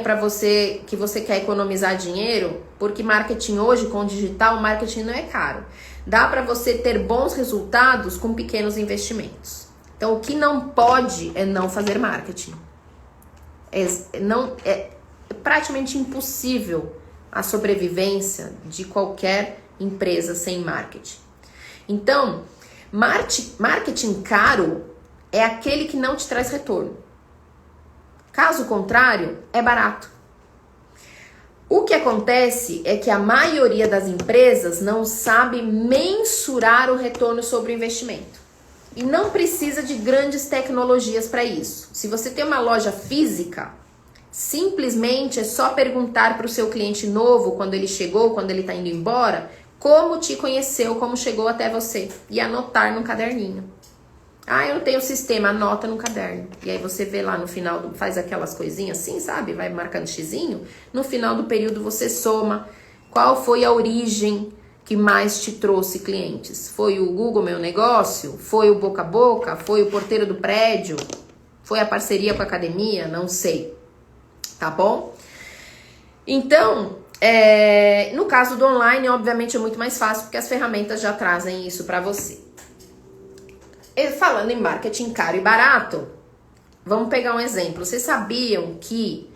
para você que você quer economizar dinheiro, porque marketing hoje com digital, marketing não é caro. Dá para você ter bons resultados com pequenos investimentos. Então, o que não pode é não fazer marketing. É praticamente impossível a sobrevivência de qualquer empresa sem marketing. Então, Marketing caro é aquele que não te traz retorno. Caso contrário, é barato. O que acontece é que a maioria das empresas não sabe mensurar o retorno sobre o investimento. E não precisa de grandes tecnologias para isso. Se você tem uma loja física, simplesmente é só perguntar para o seu cliente novo, quando ele chegou, quando ele está indo embora, como te conheceu, como chegou até você. E anotar no caderninho. Ah, eu não tenho sistema, anota no caderno. E aí você vê lá no final, faz aquelas coisinhas assim, sabe? Vai marcando xizinho. No final do período você soma qual foi a origem que mais te trouxe clientes. Foi o Google Meu Negócio? Foi o boca a boca? Foi o porteiro do prédio? Foi a parceria com a academia? Não sei. Tá bom? Então, no caso do online, obviamente é muito mais fácil, porque as ferramentas já trazem isso para você. Falando em marketing caro e barato, vamos pegar um exemplo. Vocês sabiam que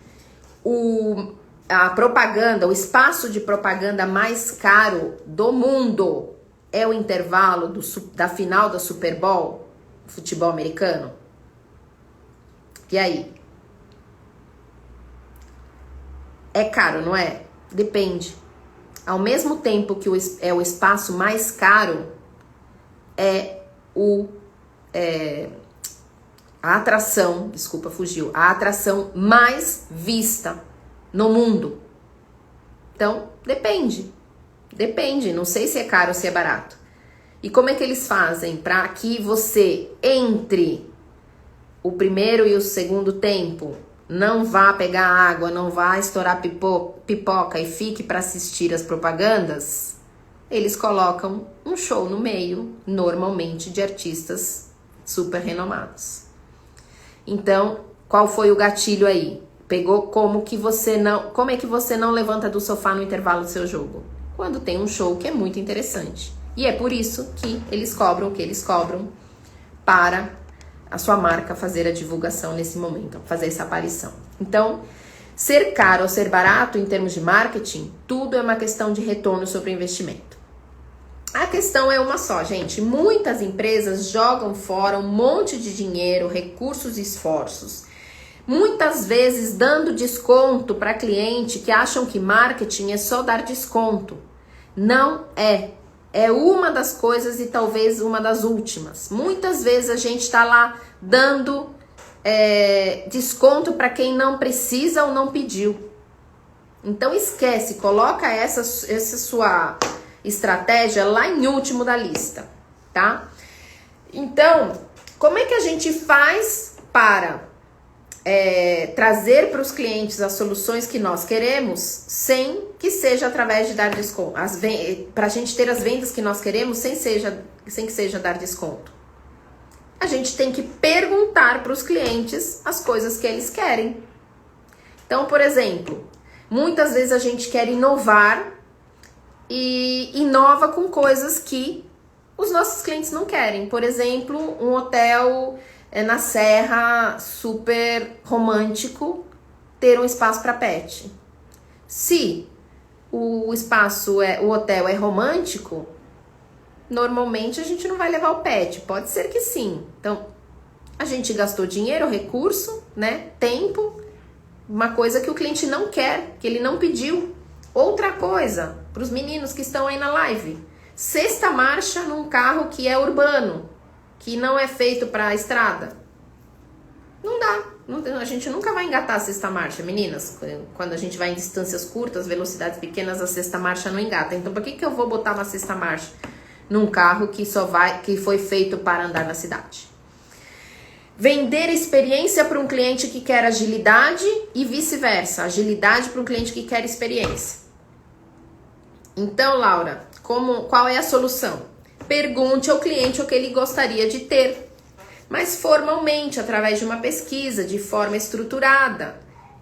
a propaganda, o espaço de propaganda mais caro do mundo é o intervalo da final da Super Bowl, futebol americano? E aí? É caro, não é? Depende. Ao mesmo tempo que é o espaço mais caro, a atração, desculpa, fugiu, a atração mais vista no mundo. Então, depende, não sei se é caro ou se é barato. E como é que eles fazem para que você, entre o primeiro e o segundo tempo, não vá pegar água, não vá estourar pipoca e fique para assistir as propagandas? Eles colocam um show no meio, normalmente de artistas super renomados. Então, qual foi o gatilho aí? Pegou como é que você não levanta do sofá no intervalo do seu jogo? Quando tem um show que é muito interessante. E é por isso que eles cobram o que eles cobram para a sua marca fazer a divulgação nesse momento, fazer essa aparição. Então, ser caro ou ser barato em termos de marketing, tudo é uma questão de retorno sobre o investimento. A questão é uma só, gente. Muitas empresas jogam fora um monte de dinheiro, recursos e esforços. Muitas vezes dando desconto para cliente que acham que marketing é só dar desconto. Não é. É uma das coisas e talvez uma das últimas. Muitas vezes a gente está lá dando desconto para quem não precisa ou não pediu. Então esquece, coloca essa sua estratégia lá em último da lista, tá? Então, como é que a gente faz para trazer para os clientes as soluções que nós queremos sem que seja através de dar desconto? Para a gente ter as vendas que nós queremos sem que seja dar desconto. A gente tem que perguntar para os clientes as coisas que eles querem. Então, por exemplo, muitas vezes a gente quer inovar e inova com coisas que os nossos clientes não querem. Por exemplo, um hotel na serra super romântico ter um espaço para pet. Se o hotel é romântico, normalmente a gente não vai levar o pet. Pode ser que sim. Então, a gente gastou dinheiro, recurso, né, tempo, uma coisa que o cliente não quer, que ele não pediu. Outra coisa, para os meninos que estão aí na live, sexta marcha num carro que é urbano, que não é feito para a estrada. Não dá. A gente nunca vai engatar a sexta marcha, meninas. Quando a gente vai em distâncias curtas, velocidades pequenas, a sexta marcha não engata. Então, por que eu vou botar uma sexta marcha num carro que foi feito para andar na cidade? Vender experiência para um cliente que quer agilidade e vice-versa. Agilidade para um cliente que quer experiência. Então, Laura, qual é a solução? Pergunte ao cliente o que ele gostaria de ter, mas formalmente, através de uma pesquisa, de forma estruturada,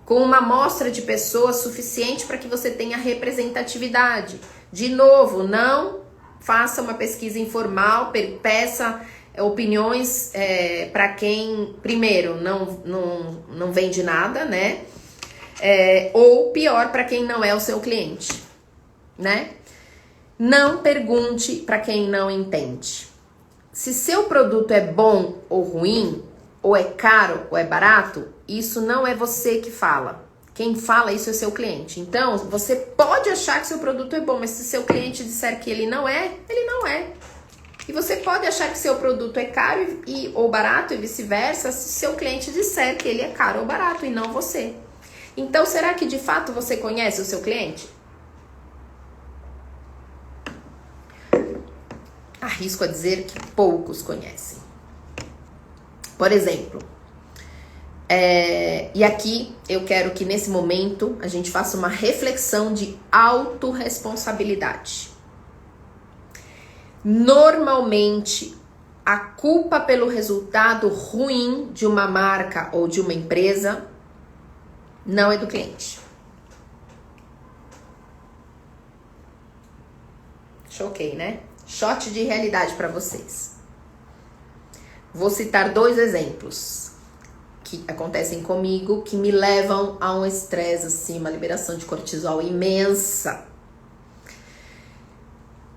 com uma amostra de pessoas suficiente para que você tenha representatividade. De novo, não faça uma pesquisa informal, peça opiniões para quem, primeiro, não vende nada, né? Ou pior, para quem não é o seu cliente, né? Não pergunte para quem não entende. se seu produto é bom ou ruim, ou é caro ou é barato, isso não é você que fala. Quem fala isso é seu cliente. Então, você pode achar que seu produto é bom, mas se seu cliente disser que ele não é, ele não é. E você pode achar que seu produto é caro ou barato e vice-versa, se seu cliente disser que ele é caro ou barato e não você. Então, será que de fato você conhece o seu cliente? Arrisco a dizer que poucos conhecem. Por exemplo, e aqui eu quero que nesse momento a gente faça uma reflexão de autorresponsabilidade. Normalmente, a culpa pelo resultado ruim de uma marca ou de uma empresa não é do cliente. Choquei, né? Shot de realidade para vocês. Vou citar 2 exemplos que acontecem comigo, que me levam a um estresse, assim, uma liberação de cortisol imensa,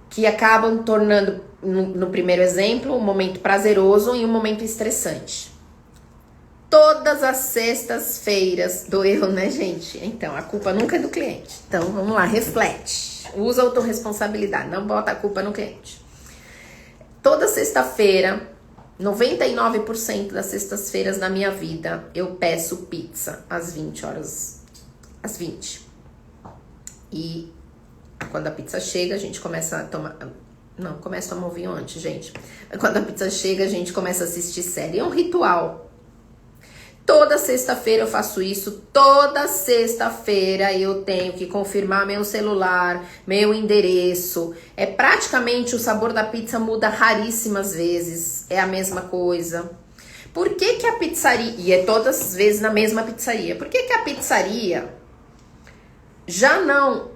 que acabam tornando, no primeiro exemplo, um momento prazeroso e um momento estressante. Todas as sextas-feiras, doeu, né, gente? Então, a culpa nunca é do cliente. Então, vamos lá, reflete. Usa a autorresponsabilidade, não bota a culpa no cliente. Toda sexta-feira, 99% das sextas-feiras da minha vida, eu peço pizza às 20 horas. Às 20. E quando a pizza chega, a gente começa a tomar... Não, começa a tomar um vinho antes, gente. Quando a pizza chega, a gente começa a assistir série. É um ritual. Toda sexta-feira eu faço isso. Toda sexta-feira eu tenho que confirmar meu celular, meu endereço. É praticamente o sabor da pizza muda raríssimas vezes. É a mesma coisa. Por que que a pizzaria... E é todas as vezes na mesma pizzaria. Por que que a pizzaria... Já não,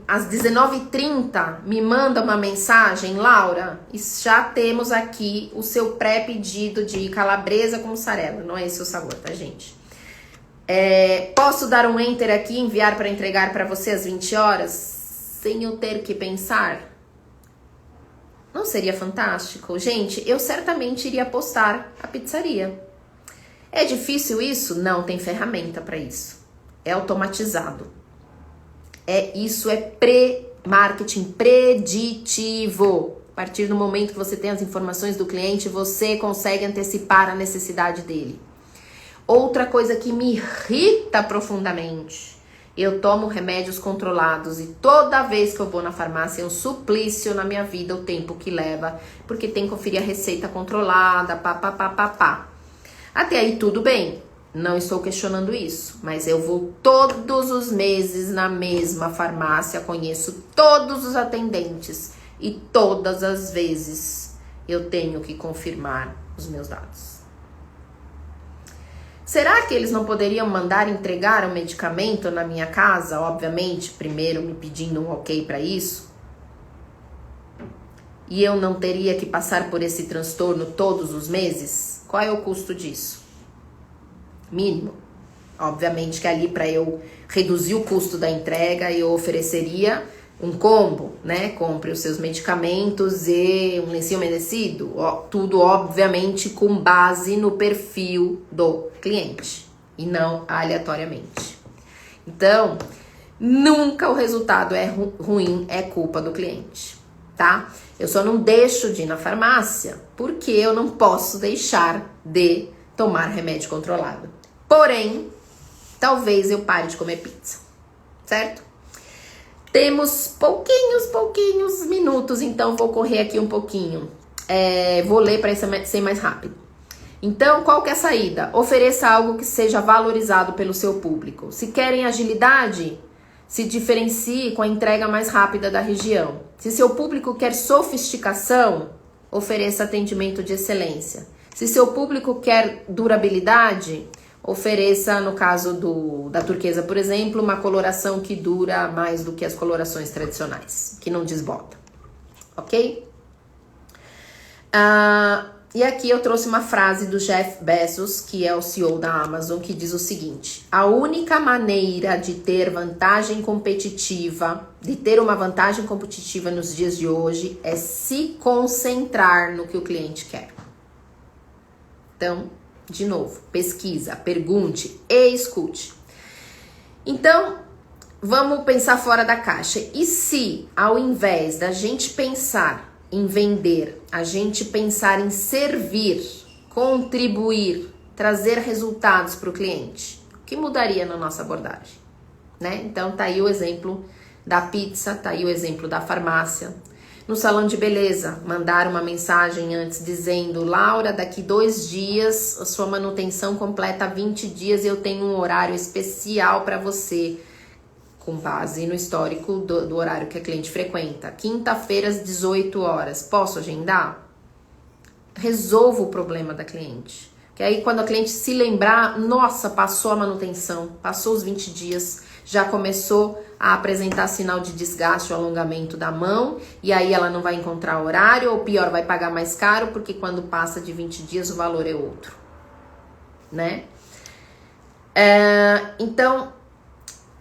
às 19h30, me manda uma mensagem, Laura, já temos aqui o seu pré-pedido de calabresa com mussarela. Não é esse o sabor, tá, gente? Posso dar um enter aqui e enviar para entregar para você às 20 horas, sem eu ter que pensar? Não seria fantástico? Gente, eu certamente iria postar a pizzaria. É difícil isso? Não, tem ferramenta para isso. É automatizado. Isso é marketing preditivo. A partir do momento que você tem as informações do cliente, você consegue antecipar a necessidade dele. Outra coisa que me irrita profundamente, eu tomo remédios controlados e toda vez que eu vou na farmácia é um suplício na minha vida o tempo que leva, porque tem que conferir a receita controlada, pá. Até aí tudo bem. Não estou questionando isso, mas eu vou todos os meses na mesma farmácia, conheço todos os atendentes e todas as vezes eu tenho que confirmar os meus dados. Será que eles não poderiam mandar entregar o medicamento na minha casa? Obviamente, primeiro me pedindo um ok para isso. E eu não teria que passar por esse transtorno todos os meses? Qual é o custo disso? Mínimo. Obviamente que ali para eu reduzir o custo da entrega, eu ofereceria um combo, né? Compre os seus medicamentos e um lencinho umedecido. Tudo, obviamente, com base no perfil do cliente e não aleatoriamente. Então, nunca o resultado é ruim, é culpa do cliente, tá? Eu só não deixo de ir na farmácia porque eu não posso deixar de tomar remédio controlado. Porém, talvez eu pare de comer pizza, certo? Temos pouquinhos minutos, então vou correr aqui um pouquinho. Vou ler para ser mais rápido. Então, qual que é a saída? Ofereça algo que seja valorizado pelo seu público. Se querem agilidade, se diferencie com a entrega mais rápida da região. Se seu público quer sofisticação, ofereça atendimento de excelência. Se seu público quer durabilidade, ofereça, no caso da turquesa, por exemplo, uma coloração que dura mais do que as colorações tradicionais, que não desbota, ok? E aqui eu trouxe uma frase do Jeff Bezos, que é o CEO da Amazon, que diz o seguinte: a única maneira de ter uma vantagem competitiva nos dias de hoje é se concentrar no que o cliente quer. Então, de novo, pesquisa, pergunte e escute. Então, vamos pensar fora da caixa. E se, ao invés da gente pensar em vender, a gente pensar em servir, contribuir, trazer resultados para o cliente, o que mudaria na nossa abordagem, né? Então tá aí o exemplo da pizza, tá aí o exemplo da farmácia. No salão de beleza, mandar uma mensagem antes dizendo: Laura, daqui 2 dias a sua manutenção completa 20 dias e eu tenho um horário especial para você, com base no histórico do horário que a cliente frequenta. Quinta-feira às 18 horas. Posso agendar? Resolva o problema da cliente. Que aí quando a cliente se lembrar, nossa, passou a manutenção, passou os 20 dias, já começou a apresentar sinal de desgaste ou alongamento da mão, e aí ela não vai encontrar horário, ou pior, vai pagar mais caro, porque quando passa de 20 dias o valor é outro, né? Então,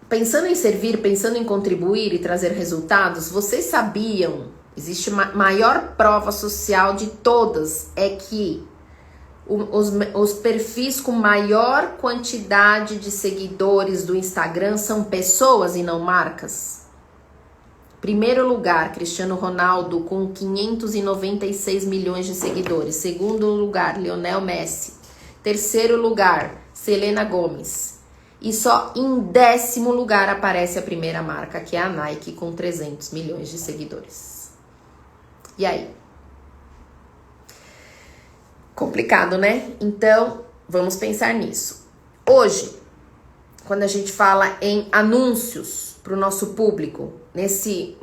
pensando em servir, pensando em contribuir e trazer resultados, vocês sabiam, existe uma maior prova social de todas, é que os perfis com maior quantidade de seguidores do Instagram são pessoas e não marcas? Primeiro lugar, Cristiano Ronaldo com 596 milhões de seguidores. Segundo lugar, Lionel Messi. Terceiro lugar, Selena Gomez. E só em 10º lugar aparece a primeira marca, que é a Nike, com 300 milhões de seguidores. E aí? Complicado, né? Então, vamos pensar nisso. Hoje, quando a gente fala em anúncios para o nosso público, nesse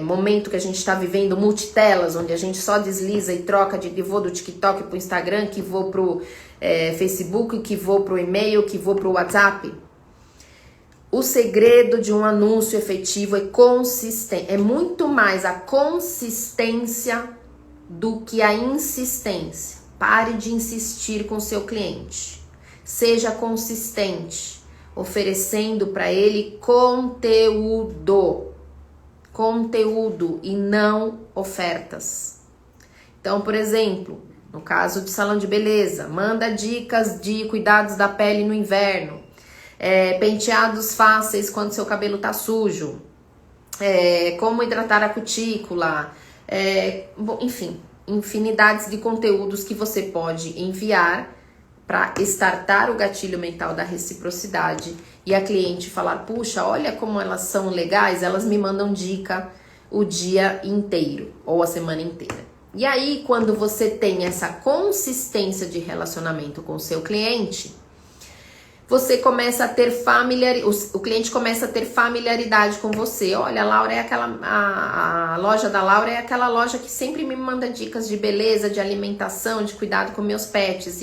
momento que a gente está vivendo multitelas, onde a gente só desliza e troca de que vou do TikTok para o Instagram, que vou para o Facebook, que vou para o e-mail, que vou para o WhatsApp. O segredo de um anúncio efetivo é consistência. É muito mais a consistência do que a insistência. Pare de insistir com seu cliente. Seja consistente, oferecendo para ele conteúdo. Conteúdo e não ofertas. Então, por exemplo, no caso de salão de beleza, manda dicas de cuidados da pele no inverno. Penteados fáceis quando seu cabelo tá sujo. Como hidratar a cutícula. Enfim, infinidades de conteúdos que você pode enviar para startar o gatilho mental da reciprocidade e a cliente falar: puxa, olha como elas são legais, elas me mandam dica o dia inteiro ou a semana inteira. E aí, quando você tem essa consistência de relacionamento com o seu cliente, você começa a ter o cliente começa a ter familiaridade com você. Olha, a Laura é a loja da Laura é aquela loja que sempre me manda dicas de beleza, de alimentação, de cuidado com meus pets.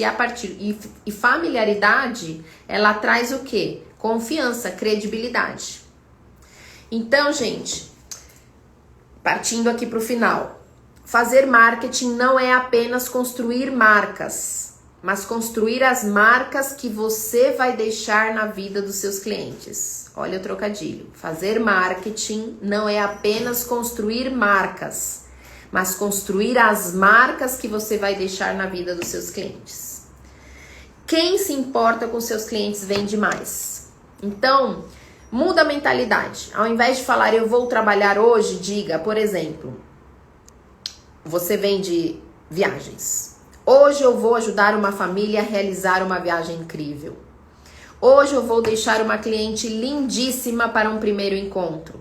E familiaridade, ela traz o quê? Confiança, credibilidade. Então, gente, partindo aqui para o final, fazer marketing não é apenas construir marcas, mas construir as marcas que você vai deixar na vida dos seus clientes. Olha o trocadilho. Fazer marketing não é apenas construir marcas, mas construir as marcas que você vai deixar na vida dos seus clientes. Quem se importa com seus clientes vende mais. Então, muda a mentalidade. Ao invés de falar eu vou trabalhar hoje, diga, por exemplo, você vende viagens. Hoje eu vou ajudar uma família a realizar uma viagem incrível. Hoje eu vou deixar uma cliente lindíssima para um primeiro encontro.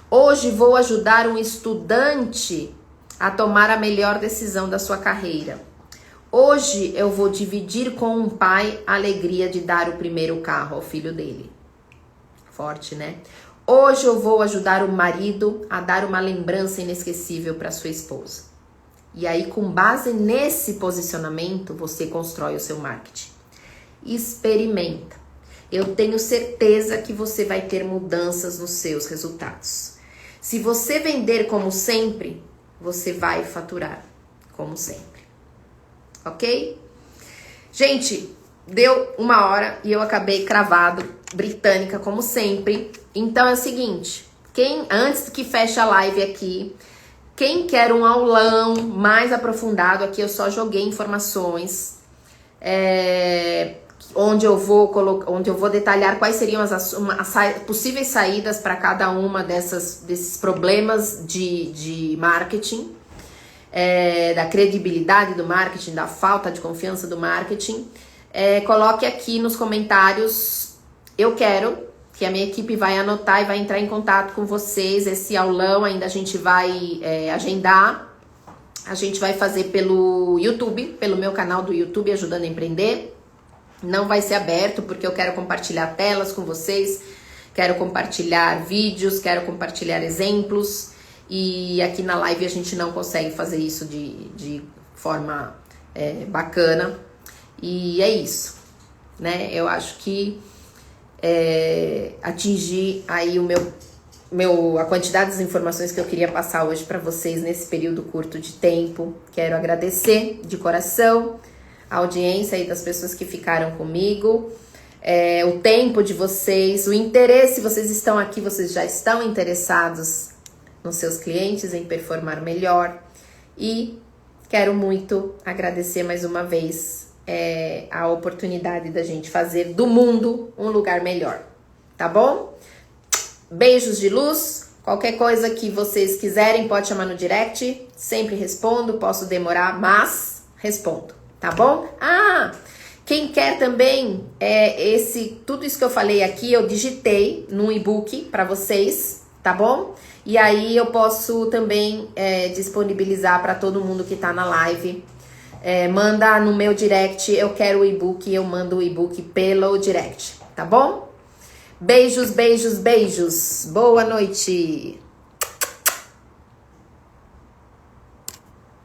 Hoje vou ajudar um estudante a tomar a melhor decisão da sua carreira. Hoje eu vou dividir com um pai a alegria de dar o primeiro carro ao filho dele. Forte, né? Hoje eu vou ajudar o marido a dar uma lembrança inesquecível para sua esposa. E aí, com base nesse posicionamento, você constrói o seu marketing. Experimenta. Eu tenho certeza que você vai ter mudanças nos seus resultados. Se você vender como sempre, você vai faturar como sempre. ok? Gente, deu 1 hora e eu acabei cravado, britânica como sempre. Então é o seguinte, antes que feche a live aqui, quem quer um aulão mais aprofundado, aqui eu só joguei informações, onde eu vou detalhar quais seriam as possíveis saídas para cada uma desses problemas de marketing, da credibilidade do marketing, da falta de confiança do marketing. Coloque aqui nos comentários, eu quero, que a minha equipe vai anotar e vai entrar em contato com vocês. Esse aulão ainda a gente vai agendar, a gente vai fazer pelo YouTube, pelo meu canal do YouTube Ajudando a Empreender. Não vai ser aberto porque eu quero compartilhar telas com vocês, quero compartilhar vídeos, quero compartilhar exemplos, e aqui na live a gente não consegue fazer isso de forma bacana, e é isso, né? Eu acho que atingir aí a quantidade de informações que eu queria passar hoje para vocês nesse período curto de tempo. Quero agradecer de coração a audiência aí das pessoas que ficaram comigo, o tempo de vocês, o interesse. Vocês estão aqui, vocês já estão interessados nos seus clientes, em performar melhor, e quero muito agradecer mais uma vez a oportunidade da gente fazer do mundo um lugar melhor, tá bom? Beijos de luz. Qualquer coisa que vocês quiserem pode chamar no direct, sempre respondo, posso demorar, mas respondo, tá bom? Quem quer também tudo isso que eu falei aqui, eu digitei num e-book para vocês, tá bom? E aí eu posso também disponibilizar para todo mundo que tá na live. Manda no meu direct, eu quero o e-book, eu mando o e-book pelo direct, tá bom? Beijos, beijos, beijos. Boa noite.